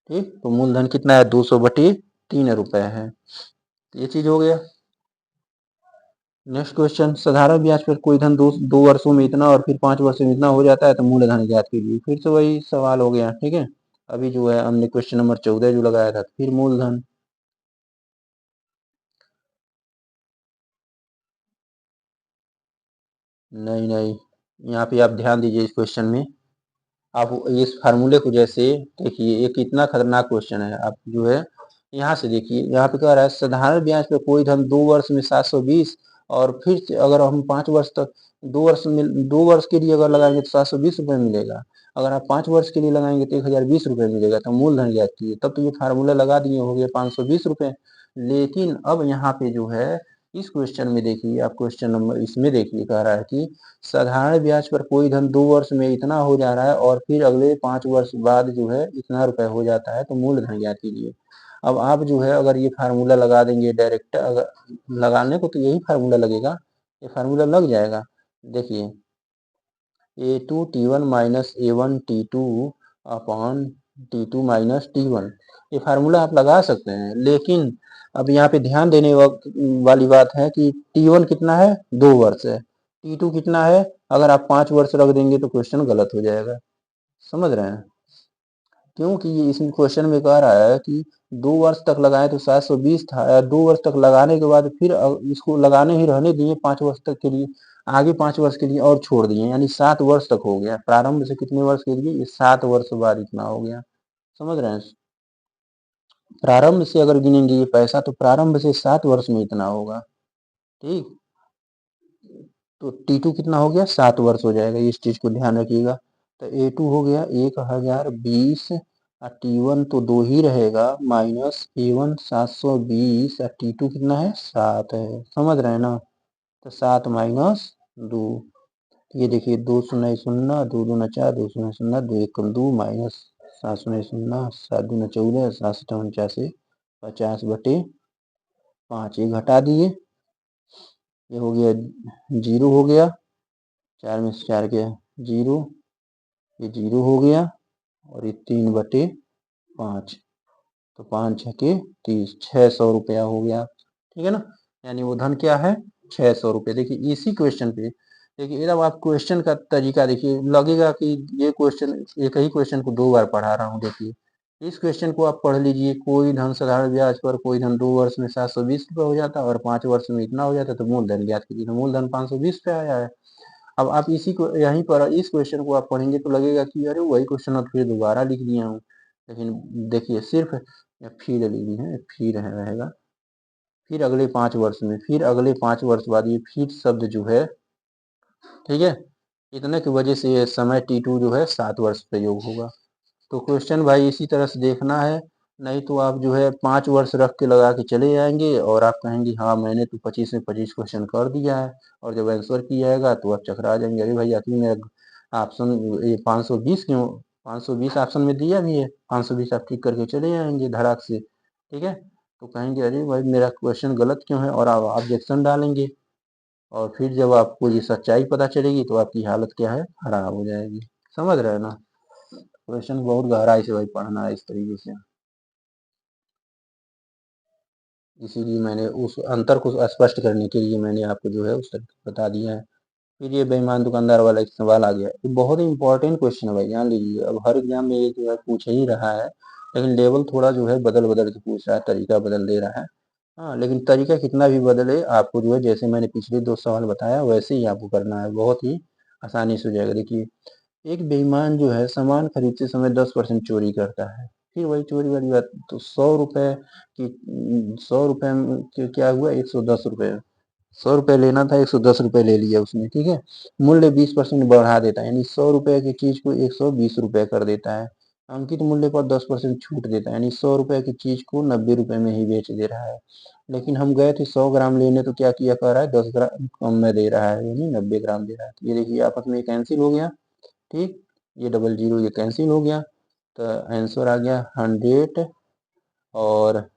ठीक। तो मूलधन कितना है, 200/3 रुपए है। ये चीज हो गया। नेक्स्ट क्वेश्चन, साधारण ब्याज पर कोई धन दो वर्षों में इतना और फिर 5 वर्ष में इतना हो जाता है, तो मूलधन ज्ञात कीजिए। फिर से वही सवाल हो गया। ठीक है। अभी जो है हमने क्वेश्चन नंबर 14 जो लगाया था, फिर मूलधन। नहीं नहीं, यहाँ पे आप ध्यान दीजिए इस क्वेश्चन में। आप इस फार्मूले को जैसे देखिए, ये कितना खतरनाक क्वेश्चन है। आप जो है यहाँ से देखिए, यहाँ पे कह रहा है साधारण ब्याज पे कोई धन 2 वर्ष में 720, और फिर से अगर हम 5 वर्ष तक 2 वर्ष के लिए अगर लगाएंगे तो 720 रुपये मिलेगा। अगर आप 5 वर्ष के लिए लगाएंगे तो 1020 रुपये मिलेगा। तो मूलधन ज्ञात कीजिए। तब तो ये फार्मूला लगा दिए, हो गया 520 रुपये। लेकिन अब यहाँ पे जो है इस क्वेश्चन में देखिए, आप क्वेश्चन नंबर इसमें देखिए, कह रहा है कि साधारण ब्याज पर कोई धन 2 वर्ष में इतना हो जा रहा है और फिर अगले 5 वर्ष बाद जो है इतना रुपए हो जाता है, तो मूलधन ज्ञात कीजिए। अब आप जो है अगर ये फार्मूला लगा देंगे डायरेक्ट, अगर लगाने को तो यही फार्मूला लगेगा, ये फार्मूला लग जाएगा। देखिए A2T1 minus A1T2/T2 minus T1, ये फार्मूला आप लगा सकते हैं। लेकिन अब यहाँ पे ध्यान देने वाली बात है कि T1 कितना है, 2 वर्ष है। T2 कितना है, अगर आप 5 वर्ष रख देंगे तो क्वेश्चन गलत हो जाएगा। समझ रहे हैं। क्योंकि ये इसमें क्वेश्चन में कह रहा है कि 2 वर्ष तक लगाए तो 720 था, 2 वर्ष तक लगाने के बाद फिर इसको लगाने ही रहने दिए 5 वर्ष तक के लिए, आगे 5 वर्ष के लिए और छोड़ दिए, यानी 7 वर्ष तक हो गया। प्रारंभ से कितने वर्ष के लिए, ये 7 वर्ष बाद इतना हो गया। समझ रहे हैं। प्रारंभ से अगर गिनेंगे ये पैसा तो प्रारंभ से 7 वर्ष में इतना होगा। ठीक, तो T2 कितना हो गया, 7 वर्ष हो जाएगा, इस चीज को ध्यान रखिएगा। तो A2 हो गया 1020 और T1 तो 2 ही रहेगा, माइनस A1 720 और T2 कितना है, 7 है। समझ रहे हैं ना, तो 7 माइनस 2, ये देखिए 2 शून्य 0, 2 दूना 4, 2 शून्य 0, 2 1 2, माइनस 7 शून्य 0, 7 दूना 14, 7 सत्ता 49, 50/5, ये घटा दिए, ये हो गया 0 हो गया, 4 में से 4 गया 0, ये 0 हो गया, और ये 3/5, तो 5 छके 30, 600 रुपया हो गया। ठीक है ना, यानी वो धन क्या है, 600 रुपये। देखिए इसी क्वेश्चन पे देखिए, एकदम आप क्वेश्चन का तरीका देखिए, लगेगा कि ये क्वेश्चन, एक ही क्वेश्चन को 2 बार पढ़ा रहा हूँ। देखिए इस क्वेश्चन को आप पढ़ लीजिए, कोई धन साधारण ब्याज पर कोई धन 2 वर्ष में 720 रुपये हो जाता है और 5 वर्ष में इतना हो जाता है, तो मूलधन ज्ञात कीजिए, तो मूलधन 520 रुपये आया है। अब आप इसी को यहीं पर इस क्वेश्चन को आप पढ़ेंगे तो लगेगा कि अरे वही क्वेश्चन अब फिर दोबारा लिख दिया हूँ, लेकिन देखिए सिर्फ फिर ली है, फिर रहेगा, फिर अगले 5 वर्ष में, फिर अगले 5 वर्ष बाद ये फिर शब्द जो है, ठीक है, इतने की वजह से ये समय T2 जो है 7 वर्ष प्रयोग होगा। तो क्वेश्चन भाई इसी तरह से देखना है, नहीं तो आप जो है 5 वर्ष रख के लगा के चले जाएंगे और आप कहेंगे हाँ मैंने तो 25 में 25 क्वेश्चन कर दिया है, और जब आंसर किया जाएगा तो आप चकरा जाएंगे, अरे भाई आखिर मेरा ऑप्शन ये 520 क्यों, 520 ऑप्शन में दिया भी है, 520 आप ठीक करके चले जाएंगे धड़ाक से। ठीक है, तो कहेंगे अरे भाई मेरा क्वेश्चन गलत क्यों है, और आप ऑब्जेक्शन डालेंगे, और फिर जब आपको ये सच्चाई पता चलेगी तो आपकी हालत क्या है, खराब हो जाएगी। समझ रहे हैं ना, क्वेश्चन बहुत गहराई से भाई पढ़ना है इस तरीके से, इसीलिए मैंने उस अंतर को स्पष्ट करने के लिए मैंने आपको जो है उस तरीके बता दिया है। फिर ये बेईमान दुकानदार वाला एक सवाल आ गया, ये बहुत ही इंपॉर्टेंट क्वेश्चन है भाई, ध्यान लीजिए। अब हर एग्जाम में ये जो है पूछ ही रहा है, लेकिन लेवल थोड़ा जो है बदल बदल के पूछ रहा है, तरीका बदल दे रहा है। हाँ, लेकिन तरीका कितना भी बदले, आपको जो है जैसे मैंने पिछले 2 सवाल बताया वैसे ही आपको करना है, बहुत ही आसानी से हो जाएगा। देखिए एक बेईमान जो है सामान खरीदते समय 10% चोरी करता है, फिर वही चोरी वाली बात, तो 100 रुपए की, 100 रुपए के क्या हुआ, 110 रुपए, 100 रुपए लेना था, 110 रुपए ले लिया उसने। ठीक है, मूल्य 20% बढ़ा देता है, यानी 100 रुपए की चीज को 120 रुपए कर देता है। अंकित मूल्य पर 10% छूट देता है, यानी 100 रुपए की चीज को 90 रुपए में ही बेच दे रहा है। लेकिन हम गए थे 100 ग्राम लेने, तो क्या किया, कह रहा है 10 ग्राम कम में दे रहा है, यानी 90 ग्राम दे रहा है। तो ये देखिए आपस में कैंसिल हो गया। ठीक, ये डबल जीरो ये कैंसिल हो गया, तो आंसर आ गया 100 और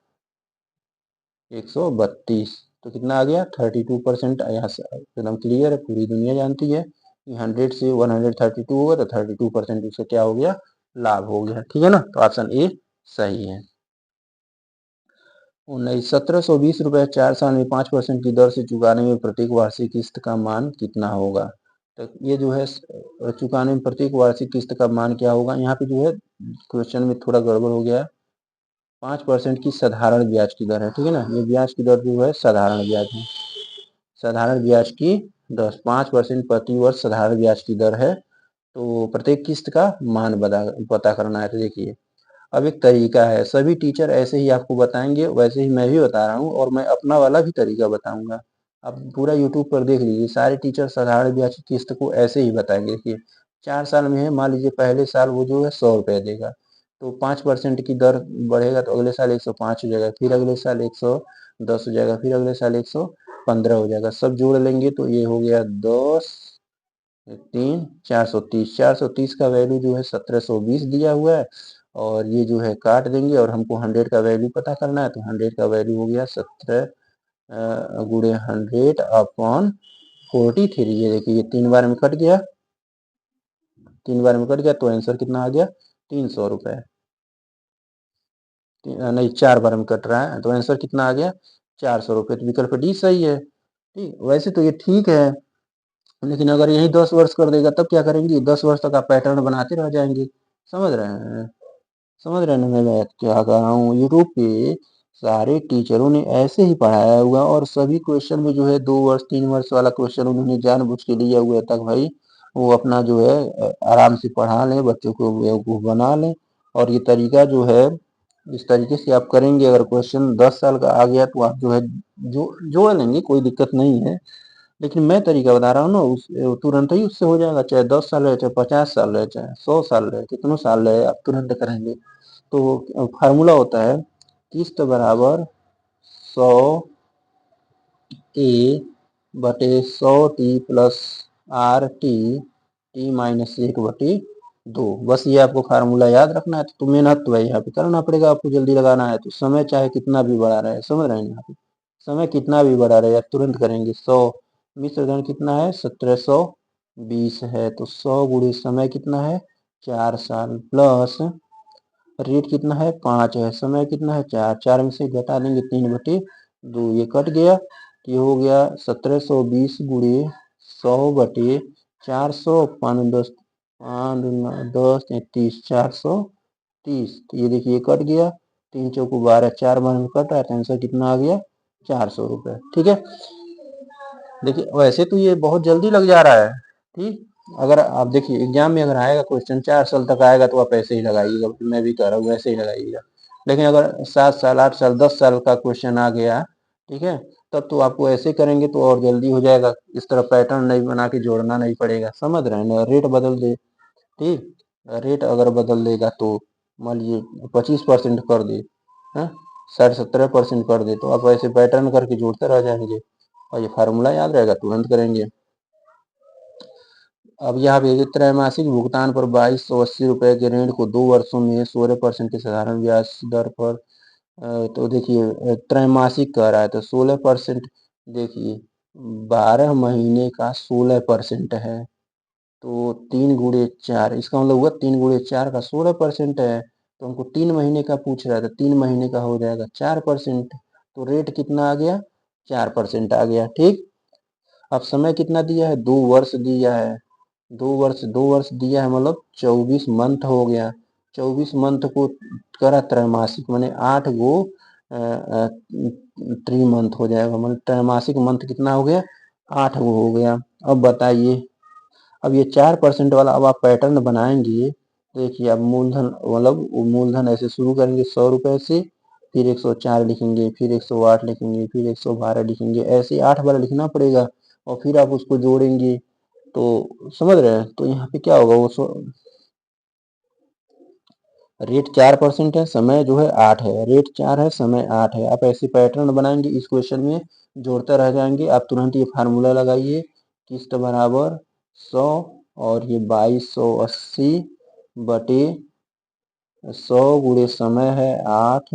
132, तो कितना आ गया, 32%। यहाँ से एकदम क्लियर है, पूरी दुनिया जानती है कि 100 से 132 होगा, तो 32% उससे क्या हो गया, लाभ हो गया। ठीक है ना, तो ऑप्शन ए सही है। 1720 रुपये 4 साल में 5% की दर से चुकाने में प्रत्येक वार्षिक किस्त का मान कितना होगा। तो ये जो है चुकाने में प्रत्येक वार्षिक किस्त का मान क्या होगा, यहाँ पे जो है क्वेश्चन में थोड़ा गड़बड़ हो गया है। 5% की साधारण ब्याज की दर है, ठीक है ना, ये ब्याज की दर जो है साधारण ब्याज है, साधारण ब्याज की 5% प्रति वर्ष साधारण ब्याज की दर है। तो प्रत्येक किस्त का मान पता करना है। तो देखिए अब एक तरीका है, सभी टीचर ऐसे ही आपको बताएंगे, वैसे ही मैं भी बता रहा हूँ, और मैं अपना वाला भी तरीका बताऊंगा। आप पूरा यूट्यूब पर देख लीजिए, सारे टीचर साधारण ब्याज की किस्त को ऐसे ही बताएंगे। देखिए 4 साल में है, मान लीजिए पहले साल वो जो है 100 रुपये देगा, तो 5% की दर बढ़ेगा, तो अगले साल 105 हो जाएगा, फिर अगले साल 110 हो जाएगा, फिर अगले साल 115 हो जाएगा। सब जोड़ लेंगे तो ये हो गया 10 3 430, 430 का वैल्यू जो है 1720 दिया हुआ है, और ये जो है काट देंगे, और हमको 100 का वैल्यू पता करना है, तो 100 का वैल्यू हो गया 17 गुणे 100/43। ये देखिए ये 3 बार में कट गया, 3 बार में कट गया, तो आंसर कितना आ गया, 300 रुपये। नहीं 4 बार में कट रहा है, तो आंसर कितना आ गया, 400 रुपये। तो विकल्प डी सही है। ठीक, वैसे तो ये ठीक है, लेकिन अगर यही 10 वर्ष कर देगा तब क्या करेंगे, 10 वर्ष तक आप पैटर्न बनाते रह जाएंगे। समझ रहे हैं, समझ रहे हैं ना मैं क्या कर रहा हूँ। यूट्यूब पे सारे टीचरों ने ऐसे ही पढ़ाया हुआ, और सभी क्वेश्चन में जो है 2 वर्ष 3 वर्ष वाला क्वेश्चन उन्होंने जानबूझ के लिया हुआ है, तक भाई वो अपना जो है आराम से पढ़ा लें, बच्चों को बेवकूफ बना लें। और ये तरीका जो है इस तरीके से आप करेंगे। अगर क्वेश्चन 10 साल का आ गया तो आप जो है जोड़ लेंगे, कोई दिक्कत नहीं है। लेकिन मैं तरीका बता रहा हूँ ना, उस तुरंत ही उससे हो जाएगा, चाहे 10 साल रहे, चाहे 50 साल रहे, चाहे 100 साल रहे, कितनों साल रहे, आप तुरंत करेंगे। तो फार्मूला होता है किस्त बराबर 100 ए बटे 100 T plus R T minus 1/2। बस ये आपको फार्मूला याद रखना है। तो मेहनत तो है यहाँ पे करना पड़ेगा आपको, जल्दी लगाना है। तो समय चाहे कितना भी बड़ा रहे, समझ रहे हैं यहाँ पे, समय कितना भी बड़ा रहे आप तुरंत करेंगे। 100 मिश्र धन कितना है, 1720 है, तो 100 गुणे समय कितना है, 4 साल, प्लस रेट कितना है, 5 है, समय कितना है, 4, 4 में से घटा देंगे 3/2, ये कट गया। ये हो गया 1720 गुणे 100/400, 5×10 430। तो ये देखिए कट गया, 3 चौको 12, 4 बार में कट रहा है, तो आंसर कितना आ गया, 400 रुपये। ठीक है, देखिए वैसे तो ये बहुत जल्दी लग जा रहा है। ठीक, अगर आप देखिए एग्जाम में अगर आएगा क्वेश्चन 4 साल तक आएगा तो आप ऐसे ही लगाइएगा, मैं भी कह रहा हूँ वैसे ही लगाइएगा। लेकिन अगर 7 साल 8 साल 10 साल का क्वेश्चन आ गया, ठीक है, तब तो आपको ऐसे करेंगे तो और जल्दी हो जाएगा। इस तरह पैटर्न नहीं बना के जोड़ना नहीं पड़ेगा, समझ रहे हैं ना। रेट बदल दे, ठीक, रेट अगर बदल देगा तो मान लीजिए 25% कर दे, 60-70% कर दे, तो आप ऐसे पैटर्न करके जोड़ते रह जाएंगे और ये फार्मूला याद रहेगा, तुरंत करेंगे। अब यहाँ पे त्रैमासिक भुगतान पर 2280 रुपए के ऋण को 2 वर्षों में 16% के साधारण ब्याज दर पर, तो देखिए त्रैमासिक कह रहा है तो 16%, देखिए 12 महीने का 16% है, तो 3 गुणे 4, इसका मतलब हुआ 3 गुणे 4 का 16% है। तो हमको 3 महीने का पूछ रहा था, 3 महीने का हो जाएगा 4%, तो रेट कितना आ गया, 4% आ गया। ठीक, अब समय कितना दिया है, 2 वर्ष दिया है, 2 वर्ष दिया है, मतलब 24 मंथ हो गया। 24 मंथ को करा त्रैमासिक, माने 8 गो ट्री मंथ हो जाएगा, मतलब त्रैमासिक मंथ कितना हो गया, 8 गो हो गया। अब बताइए, अब ये 4% वाला अब आप पैटर्न बनाएंगे। देखिए अब मूलधन, मतलब मूलधन ऐसे शुरू करेंगे 100 रुपए से, फिर 104 लिखेंगे, फिर 108 लिखेंगे, फिर 112 लिखेंगे, ऐसे 8 बार लिखना पड़ेगा और फिर आप उसको जोड़ेंगे। तो समझ रहे हैं, तो यहाँ पे क्या होगा, वो रेट 4% है, समय जो है 8 है, रेट 4 है, समय 8 है। आप ऐसे पैटर्न बनाएंगे, इस क्वेश्चन में जोड़ते रह जाएंगे। आप तुरंत ये फार्मूला लगाइए, किस्त बराबर 100 और ये 2280 बटे 100 गुणे समय है 8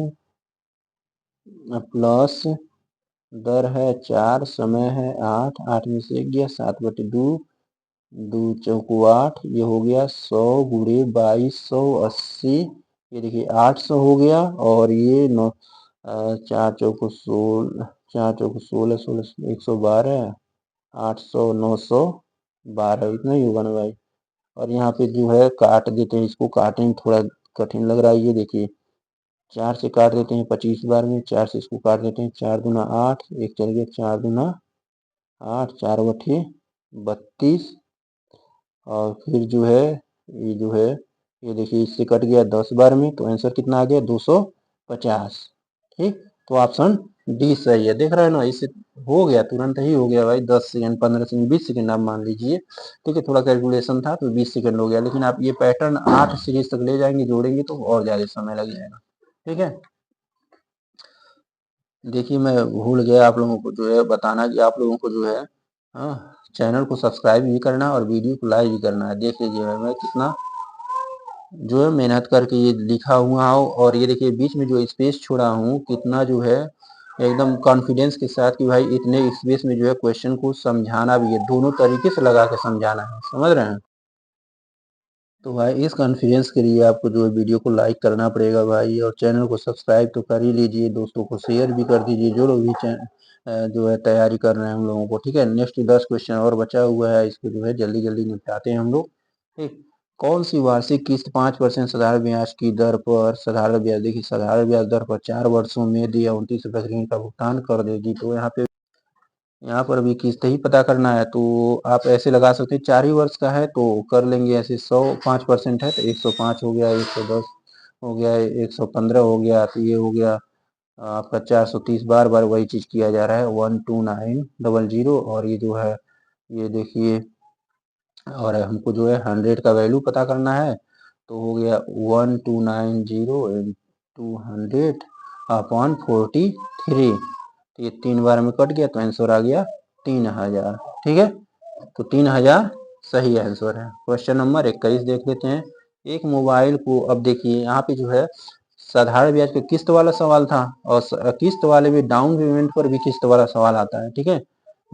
प्लस दर है 4, समय है 8, 8 में से 1 गया, 7/2, 2 चौको 8, ये हो गया 100 गुणे 2280, ये देखिए 800 हो गया, और ये 9, 4 चौको 16, 4 चौको 16, 16 112, 800 912, इतना ही होगा ना भाई। और यहाँ पे जो है काट देते हैं, इसको काटने में थोड़ा कठिन लग रहा है। ये देखिए 4 से काट देते हैं 25 बार में, 4 से इसको काट देते हैं, 4 दूना 8, एक चल गया, 4 दूना 8, 4/32, और फिर जो है ये जो है, ये देखिए इससे कट गया 10 बार में, तो आंसर कितना आ गया, 250। ठीक, तो ऑप्शन डी सही है। देख रहे हैं ना, इससे हो गया, तुरंत ही हो गया भाई, 10 सेकंड 15 सेकंड 20 सेकंड आप मान लीजिए। ठीक है, थोड़ा कैलकुलेशन था तो 20 सेकंड हो गया, लेकिन आप ये पैटर्न 8 सीरीज तक ले जाएंगे, जोड़ेंगे तो और ज्यादा समय लग जाएगा। ठीक है, देखिए मैं भूल गया आप लोगों को जो है बताना कि आप लोगों को जो है, चैनल को सब्सक्राइब भी करना है और वीडियो को लाइक भी करना है। देख लीजिए मैं कितना जो है मेहनत करके ये लिखा हुआ हूँ, और ये देखिए बीच में जो स्पेस छोड़ा हूँ कितना जो है एकदम कॉन्फिडेंस के साथ कि भाई इतने स्पेस में जो है क्वेश्चन को समझाना भी है, दोनों तरीके से लगा के समझाना है, समझ रहे हैं। तो भाई इस कॉन्फिडेंस के लिए आपको जो है वीडियो को लाइक करना पड़ेगा भाई, और चैनल को सब्सक्राइब तो कर ही लीजिए, दोस्तों को शेयर भी कर दीजिए जो लोग भी जो है तैयारी कर रहे हैं हम लोगों को। ठीक है, नेक्स्ट 10 क्वेश्चन और बचा हुआ है, इसको जो है जल्दी जल्दी निपटाते हैं हम लोग। ठीक, कौन सी वार्षिक किस्त 5% साधारण ब्याज की दर पर, साधारण ब्याज, देखिए साधारण ब्याज दर पर 4 वर्षों में दिया 29 रुपए ऋण का भुगतान कर देगी। तो यहाँ पर भी किस्त ही पता करना है, तो आप ऐसे लगा सकते हैं, 4 ही वर्ष का है तो कर लेंगे ऐसे, 100 5% है तो 105 हो गया, 110 हो गया, 115 हो गया, तो ये हो गया आपका 430। बार बार वही चीज किया जा रहा है, 12900। और ये जो है ये देखिए, और हमको जो है 100 का वैल्यू पता करना है, तो हो गया 1290 इंटू 100 अपॉन 43। तो ये 3 बार में कट गया, तो आंसर आ गया 3000। ठीक है, तो 3000 सही आंसर है। क्वेश्चन नंबर 21 देख लेते हैं। एक मोबाइल को, अब देखिए यहाँ पे जो है साधारण ब्याज पे किस्त वाला सवाल था, और किस्त वाले भी डाउन पेमेंट पर भी किस्त वाला सवाल आता है। ठीक है,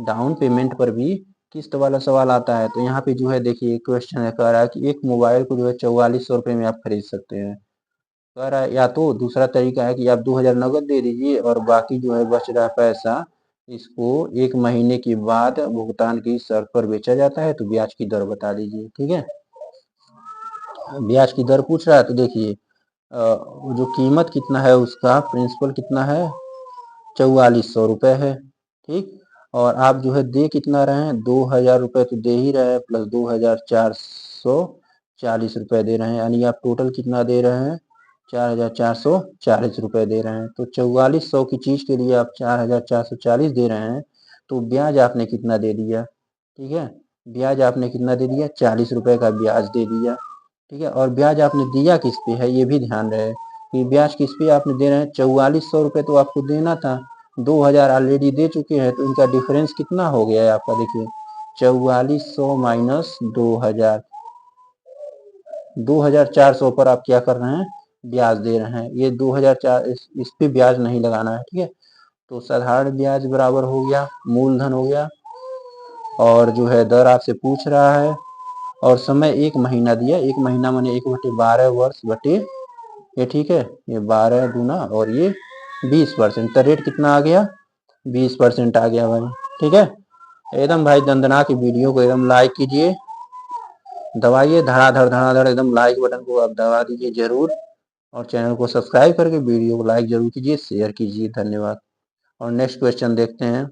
डाउन पेमेंट पर भी किस्त वाला सवाल आता है। तो यहाँ पे जो है देखिए क्वेश्चन है, कह रहा है कि एक मोबाइल को जो है 4400 रुपये में आप खरीद सकते हैं। कह रहा है, या तो दूसरा तरीका है कि आप 2000 नगद दे दीजिए और बाकी जो है बच रहा पैसा इसको 1 महीने के बाद भुगतान की शर्त पर बेचा जाता है, तो ब्याज की दर बता दीजिए। ठीक है, ब्याज की दर पूछ रहा है, तो देखिए जो कीमत कितना है उसका, प्रिंसिपल कितना है, 4400 रुपये है। ठीक, और आप जो है दे कितना रहे हैं, 2000 रुपये तो दे ही रहे हैं, प्लस 2440 रुपये दे रहे हैं, यानी आप टोटल कितना दे रहे हैं, 4440 रुपये दे रहे हैं। तो 4400 की चीज के लिए आप 4440 दे रहे हैं, तो ब्याज आपने कितना दे दिया। ठीक है, ब्याज आपने कितना दे दिया, 40 रुपये का ब्याज दे दिया। ठीक है, और ब्याज आपने दिया किस पे है, ये भी ध्यान रहे कि ब्याज किस पे आपने दे रहे हैं, 4400 रुपये तो आपको देना था, 2000 ऑलरेडी दे चुके हैं, तो इनका डिफरेंस कितना हो गया है आपका, देखिए 4400 माइनस 2000, 2400 पर आप क्या कर रहे हैं, ब्याज दे रहे हैं। ये 2004 इस पे ब्याज नहीं लगाना है। ठीक है, तो साधारण ब्याज बराबर हो गया मूलधन हो गया, और जो है दर आपसे पूछ रहा है, और समय 1 महीना दिया, 1 महीना माने 1/12 वर्ष बटे ये। ठीक है, ये 12 दूना और ये 20%, तो रेट कितना आ गया, 20% आ गया भाई। ठीक है, एकदम भाई दंदना की वीडियो को एकदम लाइक कीजिए, दबाइए धड़ाधड़ एकदम लाइक बटन को आप दबा दीजिए जरूर, और चैनल को सब्सक्राइब करके वीडियो को लाइक जरूर कीजिए, शेयर कीजिए। धन्यवाद। और नेक्स्ट क्वेश्चन देखते हैं।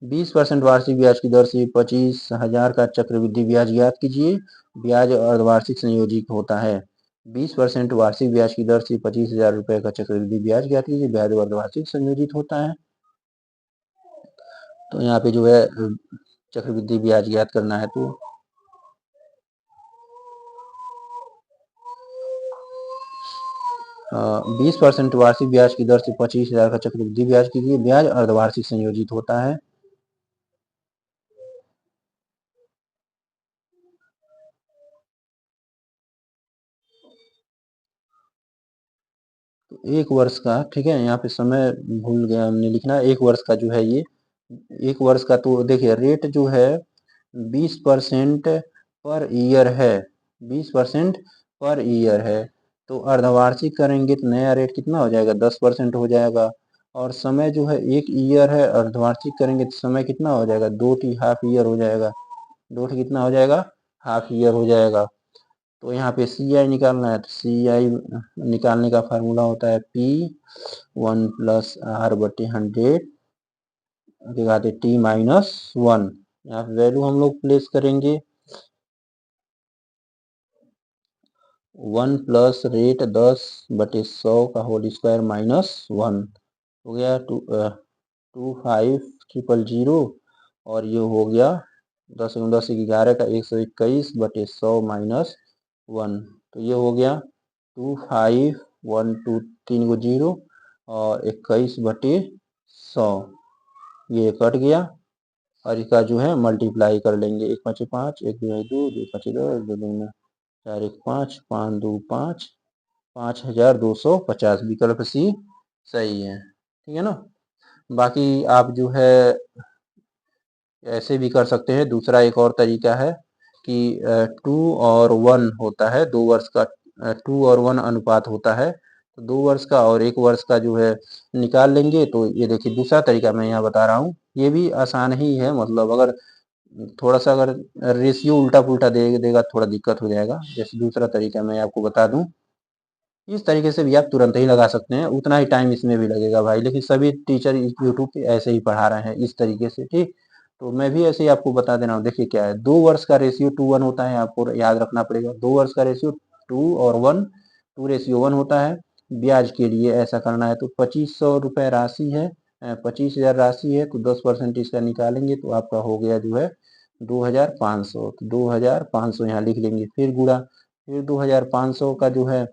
20% वार्षिक ब्याज की दर से 25,000 का चक्रवृद्धि ब्याज ज्ञात कीजिए। ब्याज अर्धवार्षिक संयोजित होता है। 20% वार्षिक ब्याज की दर से 25,000 रुपये का चक्रवृद्धि ब्याज ज्ञात कीजिए। ब्याज अर्धवार्षिक संयोजित होता है। तो यहाँ पे जो है चक्रवृद्धि ब्याज ज्ञात करना है, तो 20% वार्षिक ब्याज की दर से 25,000 का चक्रवृद्धि ब्याज कीजिए। ब्याज अर्धवार्षिक संयोजित होता है। तो 1 वर्ष का, ठीक है, यहाँ पे समय भूल गया हमने लिखना, 1 वर्ष का जो है ये 1 वर्ष का, तो देखिए रेट जो है 20% पर ईयर है, 20% पर ईयर है। तो अर्धवार्षिक करेंगे तो नया रेट कितना हो जाएगा, 10% हो जाएगा। और समय जो है 1 ईयर है, अर्धवार्षिक करेंगे तो समय कितना हो जाएगा, 2 हाफ ईयर हो जाएगा, 2 कितना हो जाएगा, हाफ ईयर हो जाएगा। तो यहाँ पे सी आई निकालना है, तो सी आई निकालने का फार्मूला होता है P1 प्लस आर बटे 100 दिखाते T-1। यहाँ पे वैल्यू हम लोग प्लेस करेंगे, 1 प्लस रेट 10 बटे 100 का होल स्क्वायर -1 हो गया 25,000, और ये हो गया 10 10 11 का 121 बटे 100 -1, तो ये हो गया 2512 3 को 0 और 21 बटे 100, ये कट गया, और इसका जो है मल्टीप्लाई कर लेंगे, 1 5 5 1 2 2 2 5 2 2 2 4 1 5 5 2 5 5250, विकल्प सी सही है। ठीक है ना, बाकी आप जो है ऐसे भी कर सकते हैं। दूसरा एक और तरीका है कि 2 और 1 होता है, 2 वर्ष का 2 और 1 अनुपात होता है, तो 2 वर्ष का और 1 वर्ष का जो है निकाल लेंगे। तो ये देखिए दूसरा तरीका मैं यहाँ बता रहा हूँ, ये भी आसान ही है, मतलब अगर थोड़ा सा अगर रेशियो उल्टा पुल्टा देगा थोड़ा दिक्कत हो जाएगा। जैसे दूसरा तरीका मैं आपको बता दूं, इस तरीके से भी आप तुरंत ही लगा सकते हैं, उतना ही टाइम इसमें भी लगेगा भाई, लेकिन सभी टीचर यूट्यूब पे ऐसे ही पढ़ा रहे हैं इस तरीके से। ठीक, तो मैं भी ऐसे ही आपको बता दे रहा हूँ। देखिए क्या है, 2 वर्ष का रेशियो 2:1 होता है, आपको याद रखना पड़ेगा। 2 वर्ष का रेशियो 2 और 1 2:1 होता है। ब्याज के लिए ऐसा करना है तो 2500 रुपये राशि है, 25,000 राशि है, तो 10% इसका निकालेंगे तो आपका हो गया जो है 2,500। तो 2,500 यहाँ लिख लेंगे, फिर गुणा, फिर 2,500 का जो है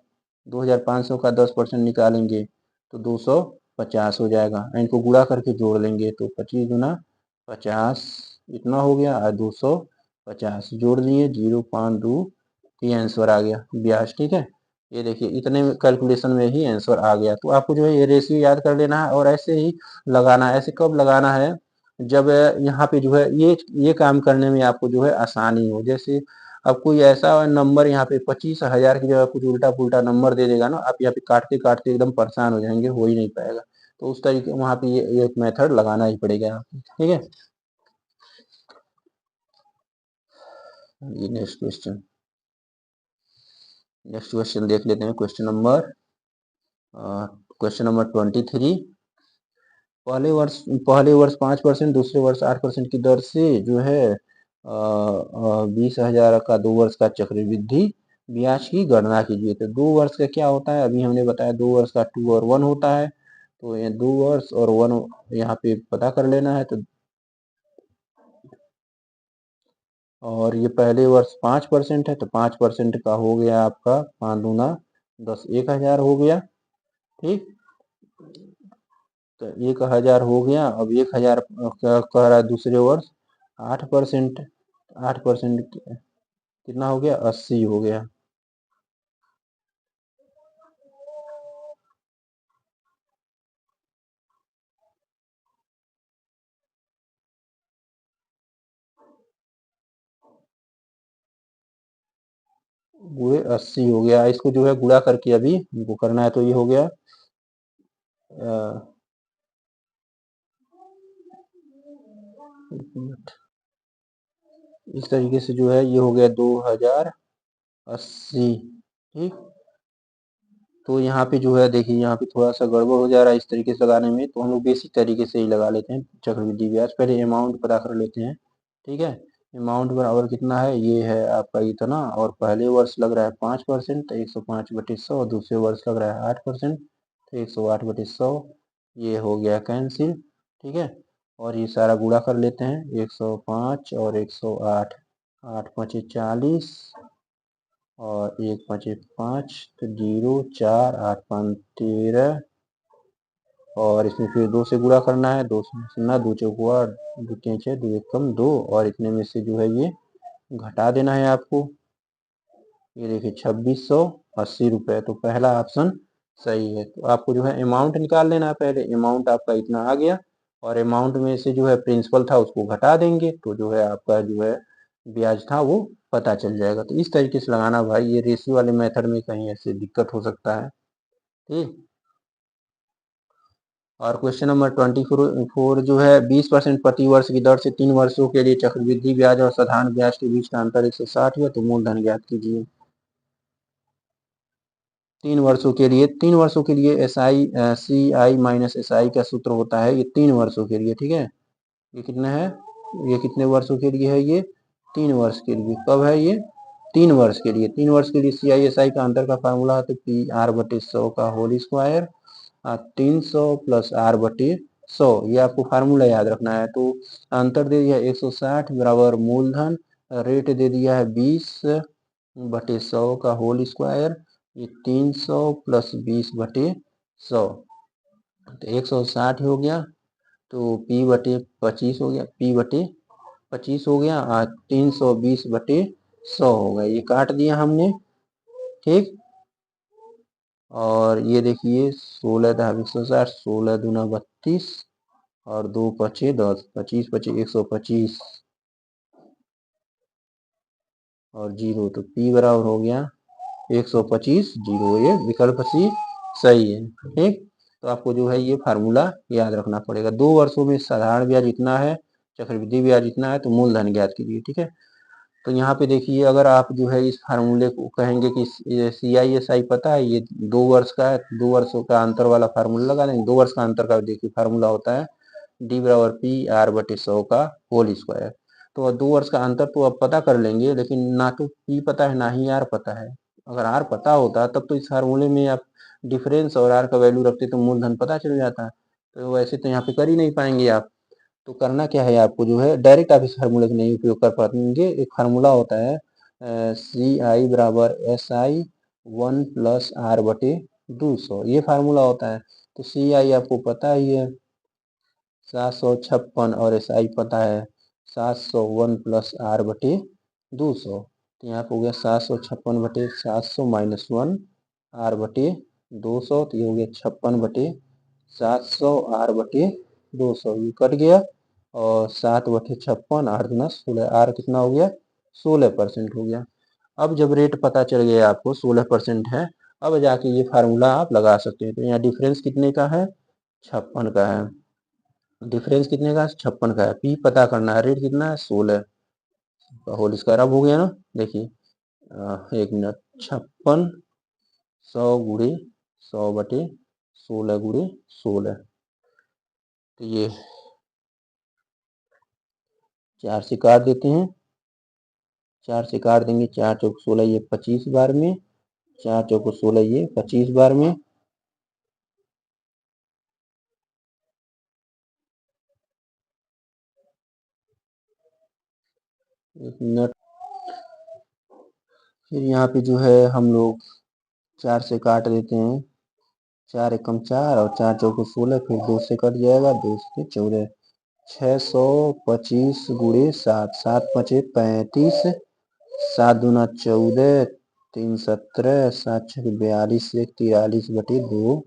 2,500 का 10% निकालेंगे तो 250 हो जाएगा। इनको गुणा करके जोड़ लेंगे तो 25 गुना 50 इतना हो गया, और 250 जोड़ लिए, 0.52 ये आंसर आ गया ब्याज। ठीक है, ये देखिए इतने कैलकुलेशन में ही आंसर आ गया। तो आपको जो है ये रेशियो याद कर लेना है और ऐसे ही लगाना है। ऐसे कब लगाना है, जब यहाँ पे जो है ये काम करने में आपको जो है आसानी हो। जैसे अब कोई ऐसा नंबर यहाँ पे 25,000 की जगह कुछ उल्टा पुल्टा नंबर दे देगा ना, आप यहाँ पे काटते काटते एकदम परेशान हो जाएंगे, हो ही नहीं पाएगा। तो उस तरीके वहाँ पे ये एक मेथड लगाना ही पड़ेगा आपको। ठीक है, ये नेक्स्ट क्वेश्चन देख लेते हैं। Question number 23। पहले वर्ष 5%, दूसरे वर्ष 8% की दर से जो है 20,000 का 2 वर्ष का चक्रवृद्धि ब्याज की गणना कीजिए। तो 2 वर्ष का क्या होता है, अभी हमने बताया 2 वर्ष का 2 और 1 होता है। तो ये 2 वर्ष और 1 यहाँ पे पता कर लेना है। तो और ये पहले वर्ष 5% है, तो 5% का हो गया आपका 5 दूना 10, 1,000 हो गया। ठीक, तो 1,000 हो गया। अब 1,000 कह रहा है दूसरे वर्ष 8%, 8% कितना हो गया, 80 हो गया। गुणे 80 हो गया। इसको जो है गुणा करके अभी इनको करना है, तो ये हो गया इस तरीके से जो है ये हो गया 2,080। ठीक, तो यहाँ पे जो है देखिए यहाँ पे थोड़ा सा गड़बड़ हो जा रहा है इस तरीके से लगाने में, तो हम लोग बेसिक तरीके से ही लगा लेते हैं चक्रवृद्धि ब्याज। पहले अमाउंट पता कर लेते हैं। ठीक है, अमाउंट बराबर कितना है, ये है आपका इतना, और पहले वर्ष लग रहा है 5%, तो 105/100, दूसरे वर्ष लग रहा है 8%, तो 108/100, ये हो गया कैंसिल। ठीक है, और ये सारा गुणा कर लेते हैं, 105 और 108, 8 5 40, और 1 5 1 5, तो 0 4 8 5 13, और इसमें फिर 2 से गुणा करना है, 2 सुनना, 2 चौकुआ 2 6 2 1 कम 2, और इतने में से जो है ये घटा देना है आपको। ये देखिए 2,680 रुपये, तो पहला ऑप्शन सही है। तो आपको जो है अमाउंट निकाल लेना है। पहले अमाउंट आपका इतना आ गया, और अमाउंट में से जो है प्रिंसिपल था उसको घटा देंगे, तो जो है आपका जो है ब्याज था वो पता चल जाएगा। तो इस तरीके से लगाना भाई, ये रेशियो वाले मेथड में कहीं ऐसे दिक्कत हो सकता है। ठीक, और क्वेश्चन नंबर 24 जो है 20% प्रति वर्ष की दर से 3 वर्षों के लिए चक्रवृद्धि ब्याज और साधारण ब्याज के बीच का अंतर 160 है, तो मूलधन ज्ञात कीजिए। 3 वर्षों के लिए SI का सूत्र होता है, ये 3 वर्षों के लिए। ठीक है, ये कितना है, ये कितने वर्षों के लिए है, ये 3 वर्ष के लिए। कब है ये, 3 वर्ष के लिए। 3 वर्ष के लिए CI/SI का अंतर का फार्मूला है तो PR/100 का होल स्क्वायर, 300 प्लस R/100, ये आपको फार्मूला याद रखना है। तो अंतर दे दिया 160 बराबर मूलधन, रेट दे दिया है 20/100 का होल स्क्वायर, ये 300 प्लस 20/100, तो 160 हो गया। तो P/25 हो गया, P/25 हो गया, 320/100 हो गया, ये काट दिया हमने। ठीक, और ये देखिए 16 दहा 160, 16 दूना 32, और 2 पचे 10, 25 पचे 125, और 0, तो P बराबर हो गया 125 0, ये विकल्प सी सही है। ठीक, तो आपको जो है ये फार्मूला याद रखना पड़ेगा। 2 वर्षों में साधारण ब्याज इतना है, चक्रवृद्धि ब्याज इतना है, तो मूलधन ज्ञात कीजिए। ठीक है, तो यहाँ पे देखिए अगर आप जो है इस फार्मूले को कहेंगे कि CI/SI पता है, ये 2 वर्ष का है, 2 वर्षों का अंतर वाला फार्मूला लगा देंगे। 2 वर्ष का अंतर का देखिए फार्मूला होता है D बराबर PR/100 का होल स्क्वायर। तो 2 वर्ष का अंतर तो अब पता कर लेंगे, लेकिन ना तो P पता है ना ही R पता है। अगर आर पता होता तब तो इस फार्मूले में आप डिफरेंस और आर का वैल्यू रखते तो मूलधन पता चल जाता। तो वैसे तो यहाँ पे कर ही नहीं पाएंगे आप। तो करना क्या है आपको, जो है डायरेक्ट आप इस फार्मूले का नहीं उपयोग कर पाएंगे। एक फार्मूला होता है सी आई बराबर एस आई 1+r/200, ये फार्मूला होता है। तो सी आई आपको पता ही है 756 और एस आई पता है 701+r/200। तो यहाँ पे हो गया 756/700 -1 r/200, तो ये हो गया 56/700 r/200, ये कट गया। और 7/56 8×16, आर कितना हो गया 16% हो गया। अब जब रेट पता चल गया आपको 16% है, अब जाके ये फार्मूला आप लगा सकते हैं। तो यहाँ डिफरेंस कितने का है 56 का है, डिफरेंस कितने का 56 का है, पी पता करना है, रेट कितना है 16 का होल स्क्वायर। अब हो गया ना, देखिए 1 मिनट 56 100/100/16 तो ये 4 से काट देते हैं, 4 से काट देंगे, 4 चौक 16, ये 25 बार में, 4 चौक 16, ये 25 बार में। एक मिनट, फिर यहाँ पे जो है हम लोग 4 से काट देते हैं, 4 एकम 4 और 4 चौको 16, फिर 2 से कट जाएगा, 2 से 14, 625 × 7, 7 5 35, 7 दूना 14, 3 17, 7 6 42, 1 43/2,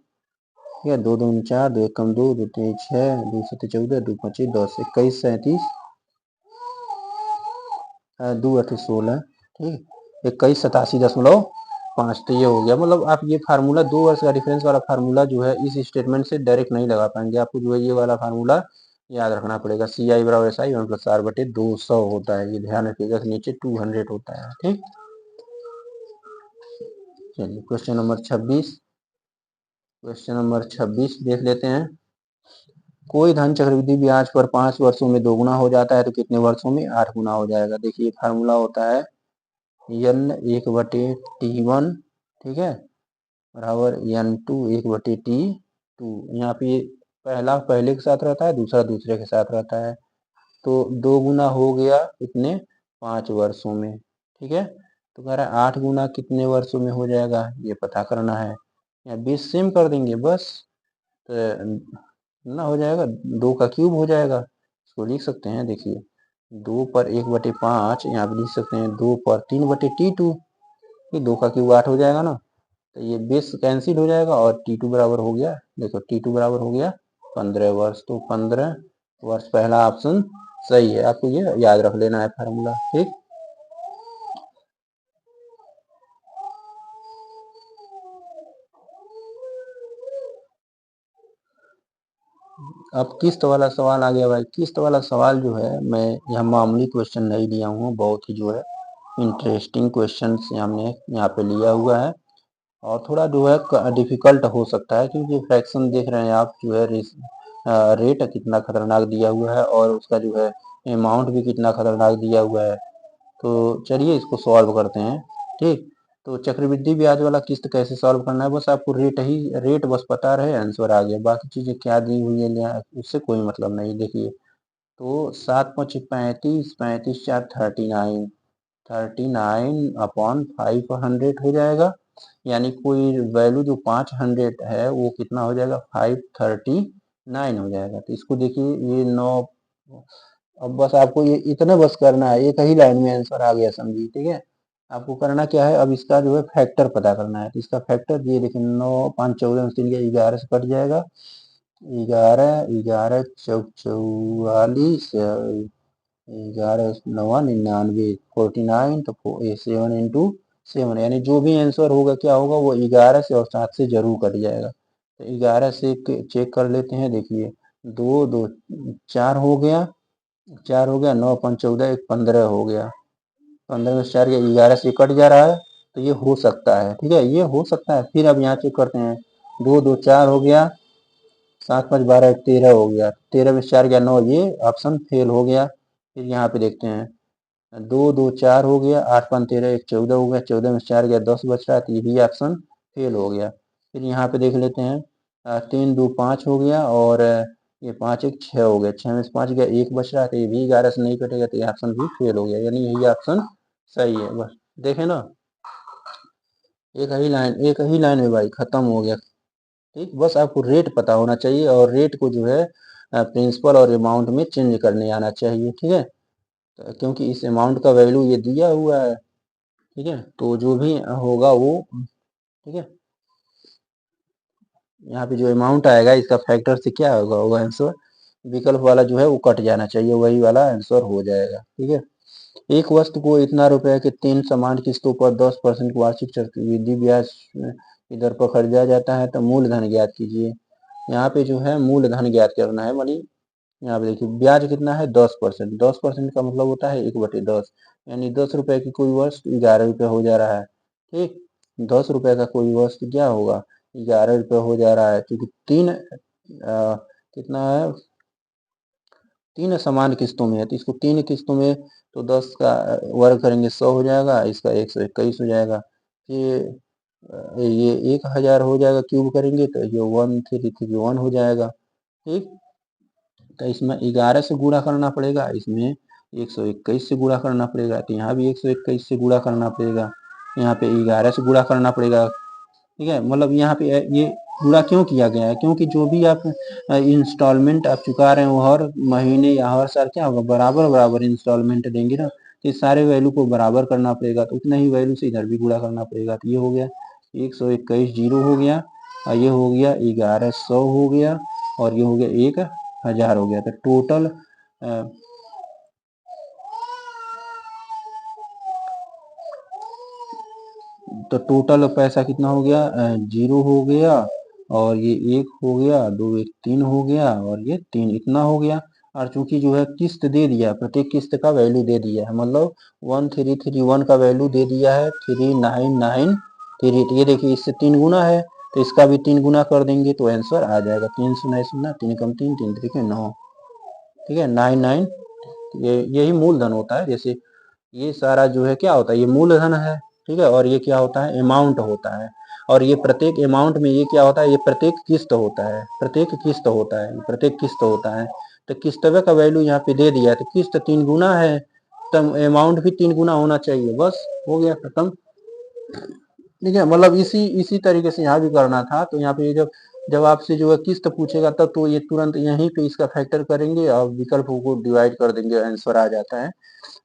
या 2 दूनी 4, 2 एकम 2, 2 3 6, 2 7 14, 2 5 10, 21 37, 2 8 16, ठीक, 2187.5। तो ये हो गया। मतलब आप ये फार्मूला 2 वर्ष का डिफरेंस वाला फार्मूला जो है इस स्टेटमेंट से डायरेक्ट नहीं लगा पाएंगे, आपको जो है ये वाला फार्मूला याद रखना पड़ेगा। सी आई बराबर एस आई 1+r/200 होता है, ये ध्यान रखिएगा, नीचे 200 होता है, ठीक। चलिए क्वेश्चन नंबर 26, क्वेश्चन नंबर 26 देख लेते हैं। कोई धन चक्रवृद्धि ब्याज पर 5 वर्षों में 2 गुना हो जाता है तो कितने वर्षों में 8 गुना हो जाएगा। देखिए फार्मूला होता है n1/t1, ठीक है, बराबर n2 1/t2। यहाँ पे पहला पहले के साथ रहता है, दूसरा दूसरे के साथ रहता है। तो 2 गुना हो गया कितने 5 वर्षों में, ठीक है। तो कह रहा है 8 गुना कितने वर्षों में हो जाएगा, ये पता करना है। या 20 सेम कर देंगे बस, तो ना हो जाएगा, 2 का क्यूब हो जाएगा। इसको लिख सकते हैं, देखिए 2 पर 1/5, यहाँ पे लिख सकते हैं 2 पर 3/t2, ये 2 का क्यूब 8 हो जाएगा ना। तो ये 20 कैंसिल हो जाएगा और T2 बराबर हो गया, देखो T2 बराबर हो गया 15 वर्ष। तो 15 वर्ष पहला ऑप्शन सही है, आपको ये याद रख लेना है फार्मूला, ठीक। अब किस्त वाला सवाल आ गया भाई। किस्त वाला सवाल जो है, मैं यहाँ मामूली क्वेश्चन नहीं लिया हूँ, बहुत ही जो है इंटरेस्टिंग क्वेश्चन हमने यहाँ पे लिया हुआ है। और थोड़ा जो है डिफिकल्ट हो सकता है, क्योंकि फ्रैक्शन देख रहे हैं आप, जो है रेट कितना खतरनाक दिया हुआ है और उसका जो है अमाउंट भी कितना खतरनाक दिया हुआ है। तो चलिए इसको सॉल्व करते हैं, ठीक। तो चक्रवृद्धि ब्याज वाला किस्त कैसे सॉल्व करना है, बस आपको रेट बस पता रहे, आंसर आ गया। बाकी चीजें क्या दी हुई है उससे कोई मतलब नहीं। देखिए तो 7 5 35, 35 4 39, 39/500 हो जाएगा। यानी कोई वैल्यू जो 500 है वो कितना हो जाएगा 539 हो जाएगा। तो इसको देखिए ये 9, अब बस आपको ये इतना बस करना है, एक ही लाइन में आंसर आ गया, समझिए, ठीक है। आपको करना क्या है, अब इसका जो है फैक्टर पता करना है। तो इसका फैक्टर ये देखिए 9 5 14 3 के 11 से कट जाएगा, 11 11 चौक 44, 11 9 99, 49, तो 7 इंटू 7, यानी जो भी आंसर होगा क्या होगा, वो 11 से और 7 से जरूर कट जाएगा। तो 11 से चेक कर लेते हैं, देखिए 2 2 4 हो गया, 4 हो गया, 9 5 14, 1 15 हो गया, 15 में से 4 गया, 11 से कट जा रहा है। तो ये हो सकता है, ठीक है, ये हो सकता है। फिर अब यहाँ चेक करते हैं, 2 2 4 हो गया, 7 5 12 13 हो गया, 13 में से 4 गया 9, ये ऑप्शन फेल हो गया। फिर यहाँ पे देखते हैं दो दो चार हो गया, 8 5 13, 1 14 हो गया, 14 में 4 गया, 10 बच रहा है, तो ये भी ऑप्शन फेल हो गया। फिर यहाँ पे देख लेते हैं, 3 2 5 हो गया, और ये 5 1 6 हो गया, 6 में से 5 गया, 1 बच रहा है, तो ये भी 11 से नहीं कटेगा, तो ये ऑप्शन भी फेल हो गया, यानी यही ऑप्शन सही है। बस देखे ना, एक ही लाइन में भाई खत्म हो गया। ठीक, बस आपको रेट पता होना चाहिए, और रेट को जो है प्रिंसिपल और अमाउंट में चेंज करने आना चाहिए। ठीक है, तो क्योंकि इस अमाउंट का वैल्यू ये दिया हुआ है, ठीक है, तो जो भी होगा वो, ठीक है, यहाँ पे जो अमाउंट आएगा इसका फैक्टर से क्या होगा, वो आंसर विकल्प वाला जो है वो कट जाना चाहिए, वही वाला आंसर हो जाएगा। ठीक है, एक वस्तु को इतना रुपए के 3 समान किस्तों पर 10% वार्षिक चक्रवृद्धि ब्याज की दर पर खरीदा जाता है, तो मूलधन ज्ञात कीजिए। यहाँ पे जो है मूलधन ज्ञात करना है, मानी यहाँ पे देखिए ब्याज कितना है, 10%। 10% का मतलब होता है 1/10, यानी 10 रुपए की कोई वस्तु 11 रुपए हो जा रहा है। ठीक, 10 रुपए का कोई वस्तु क्या होगा, 11 रुपए हो जा रहा है, क्योंकि कितना है, 3 समान किस्तों में है, तो इसको 3 किस्तों में, तो 10 का वर्ग करेंगे 100 हो जाएगा, इसका 121 हो जाएगा। ये 1000 हो जाएगा, क्यूब करेंगे तो ये 1331 हो जाएगा। ठीक, तो इसमें 11 से गुणा करना पड़ेगा, इसमें 121 से गुणा करना पड़ेगा, तो यहाँ भी 121 से गुणा करना पड़ेगा, यहाँ पे 11 से गुणा करना पड़ेगा। ठीक है, मतलब यहाँ पे ये गुणा क्यों किया गया है, क्योंकि जो भी आप इंस्टॉलमेंट आप चुका रहे हो हर महीने या हर साल, क्या होगा, बराबर बराबर इंस्टॉलमेंट देंगे ना, तो इस सारे वैल्यू को बराबर करना पड़ेगा, तो उतना ही वैल्यू से इधर भी गुणा करना पड़ेगा। तो ये हो गया 121 जीरो हो गया, और ये हो गया 1100 हो गया, और ये हो गया 1000 हो गया, तो टोटल पैसा कितना हो गया, 0 हो गया, और ये 1 हो गया, 2 1 3 हो गया, और ये 3 इतना हो गया। और चूंकि जो है किस्त दे दिया, प्रत्येक किस्त का वैल्यू दे दिया है, मतलब 1331 का वैल्यू दे दिया है, 3993। ये देखिए इससे 3 गुना है, तो इसका भी 3 गुना कर देंगे तो आंसर आ जाएगा, 3 0 0, 3 कम 3 3 3 9। ठीक है, 99। यही मूलधन होता है, जैसे ये सारा जो है क्या होता है, ये मूलधन है। ठीक है, और ये क्या होता है, अमाउंट होता है, और ये प्रत्येक अमाउंट में ये क्या होता है, ये प्रत्येक किस्त होता है, प्रत्येक किस्त होता है, प्रत्येक किस्त होता है। तो किस्तवे का वैल्यू यहाँ पे दे दिया है, तो किस्त 3 गुना है, तो अमाउंट भी 3 गुना होना चाहिए, बस हो गया खत्म। ठीक है, मतलब इसी इसी तरीके से यहाँ भी करना था, तो यहाँ पे जब जब आपसे जो है किस्त पूछेगा तब तो ये तुरंत यहीं पे इसका फैक्टर करेंगे और विकल्पों को डिवाइड कर देंगे, आंसर आ जाता है।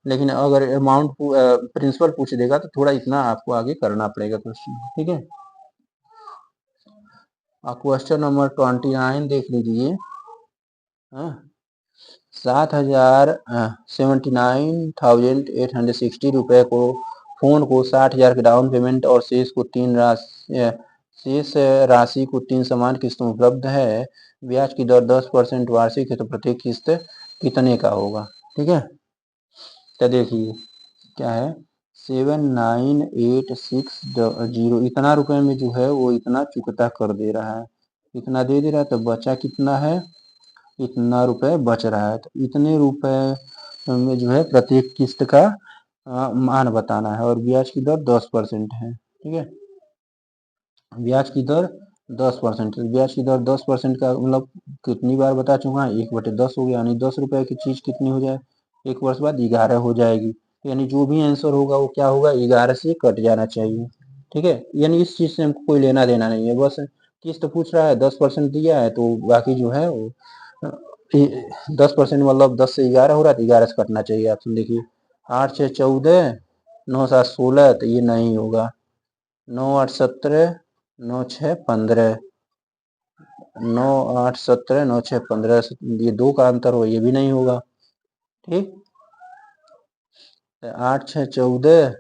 लेकिन अगर अमाउंट प्रिंसिपल पूछ देगा तो थोड़ा इतना आपको आगे करना पड़ेगा क्वेश्चन। ठीक है, क्वेश्चन नंबर 29 देख लीजिए। 79,860 रुपए को फोन को 60,000 के डाउन पेमेंट और शेष राशि को 3 समान किस्तों में उपलब्ध है। ब्याज की दर 10% वार्षिक है, तो प्रत्येक किस्त कितने का होगा। ठीक है, तो देखिए क्या है, 79,860 इतना रुपए में जो है वो इतना चुकता कर दे रहा है, इतना दे दे रहा है, तो बचा कितना है, इतना रुपए बच रहा है, तो इतने रुपए में जो है प्रत्येक किस्त का मान बताना है, और ब्याज की दर 10% है। ठीक है, ब्याज की दर 10%, ब्याज की दर 10% का मतलब कितनी बार बता चुका है, 1/10 हो गया, यानी 10 रुपए की चीज कितनी हो जाए, 1 वर्ष बाद 11 हो जाएगी, यानी जो भी आंसर होगा वो क्या होगा, 11 से कट जाना चाहिए। ठीक है, यानी इस चीज से हमको कोई लेना देना नहीं है, बस किस्त पूछ रहा है, 10% दिया है, तो बाकी जो है वो 10% मतलब 10 से 11 हो रहा है, तो 11 से कटना चाहिए। ऑप्शन देखिए, 8 6 14, 9 7 16, तो ये नहीं होगा, 9 8 17, 9 6 15, 9 8 17, 9 6 15, ये 2 का अंतर हो, ये भी नहीं होगा। ठीक, 8 6 14,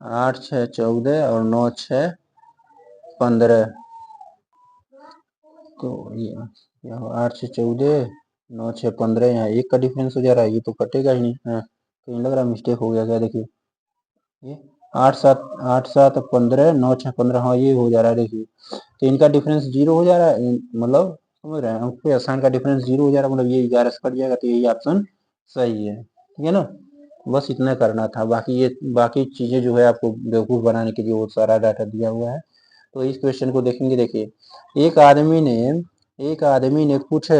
8 6 14 और 9 6 15, तो ये 8 6 14, 9 6 15, यहाँ 1 का डिफरेंस हो जा रहा है, ये तो कटेगा ही नहीं। हाँ, तो लग रहा है मिस्टेक हो गया क्या, देखिए ये 8 7 15, 9 6 15, हाँ ये हो जा रहा है, देखिए तो इनका डिफरेंस 0 हो जा रहा है, मतलब समझ रहे हैं, अंक पे आसान का डिफरेंस 0 हो जा रहा है, मतलब ये 11 से कट जाएगा, तो यही ऑप्शन सही है। ठीक है ना, बस इतना करना था। बाकी चीजें जो है आपको बेवकूफ बनाने के लिए वो सारा डाटा दिया हुआ है। तो इस क्वेश्चन को देखेंगे। देखिए, एक आदमी ने कुछ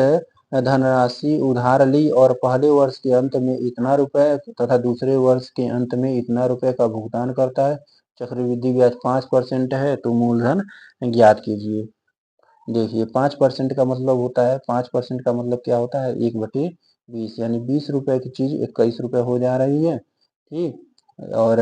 धनराशि उधार ली और पहले वर्ष के अंत में इतना रुपए तथा दूसरे वर्ष के अंत में इतना रुपए का भुगतान करता है। चक्रवृद्धि ब्याज 5% है, तो मूलधन ज्ञात कीजिए। देखिए, 5% का मतलब होता है, 5% का मतलब क्या होता है, 1/20, यानी 20 रुपए की चीज 21 रुपए हो जा रही है। ठीक, और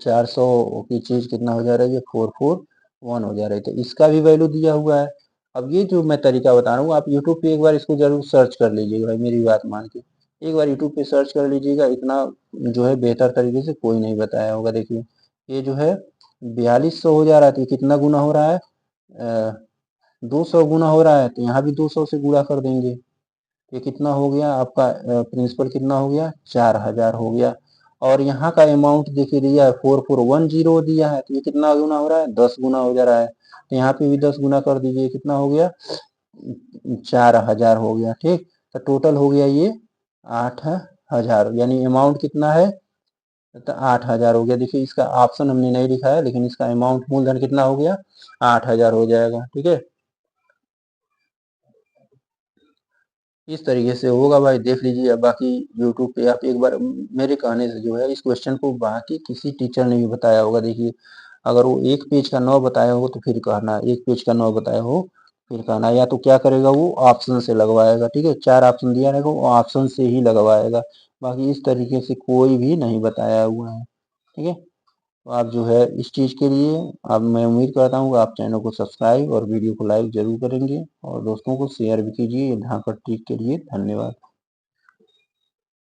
400 की चीज कितना हो जा रही है, 441 हो जा रही है। तो इसका भी वैल्यू दिया हुआ है। अब ये जो मैं तरीका बता रहा हूँ, आप यूट्यूब पे एक बार इसको जरूर सर्च कर लीजिएगा भाई, मेरी बात मान के एक बार यूट्यूब पे सर्च कर लीजिएगा। इतना जो है बेहतर तरीके से कोई नहीं बताया होगा। देखिए, ये जो है 4200 हो जा रहा है, तो ये कितना गुना हो रहा है, 200 गुना हो रहा है, तो यहाँ भी 200 से गुणा कर देंगे। ये कितना हो गया आपका, प्रिंसिपल कितना हो गया, 4000 हो गया। और यहाँ का अमाउंट देखिए दिया है 4410 दिया है, तो ये कितना गुना हो रहा है, 10 गुना हो जा रहा है। तो यहाँ पे भी 10 गुना कर दीजिए, कितना हो गया, 4000 हो गया। ठीक, तो टोटल हो गया ये 8000, यानी अमाउंट कितना है, तो 8000 हो गया। देखिए, इसका ऑप्शन हमने नहीं लिखा है, लेकिन इसका अमाउंट मूलधन कितना हो गया, 8000 हो जाएगा। ठीक है, इस तरीके से होगा भाई, देख लीजिए। बाकी यूट्यूब पे आप एक बार मेरे कहने से जो है इस क्वेश्चन को बाकी किसी टीचर ने भी बताया होगा। देखिए, अगर वो एक पेज का 9 बताया हो तो फिर कहना, एक पेज का 9 बताया हो फिर कहना, या तो क्या करेगा वो ऑप्शन से लगवाएगा। ठीक है, 4 ऑप्शन दिया रहेगा, वो ऑप्शन से ही लगवाएगा। बाकी इस तरीके से कोई भी नहीं बताया हुआ है। ठीक है, तो आप जो है इस चीज़ के लिए, अब मैं उम्मीद करता हूँ कि आप चैनल को सब्सक्राइब और वीडियो को लाइक जरूर करेंगे, और दोस्तों को शेयर भी कीजिए। यहाँ पर ट्रिक के लिए धन्यवाद।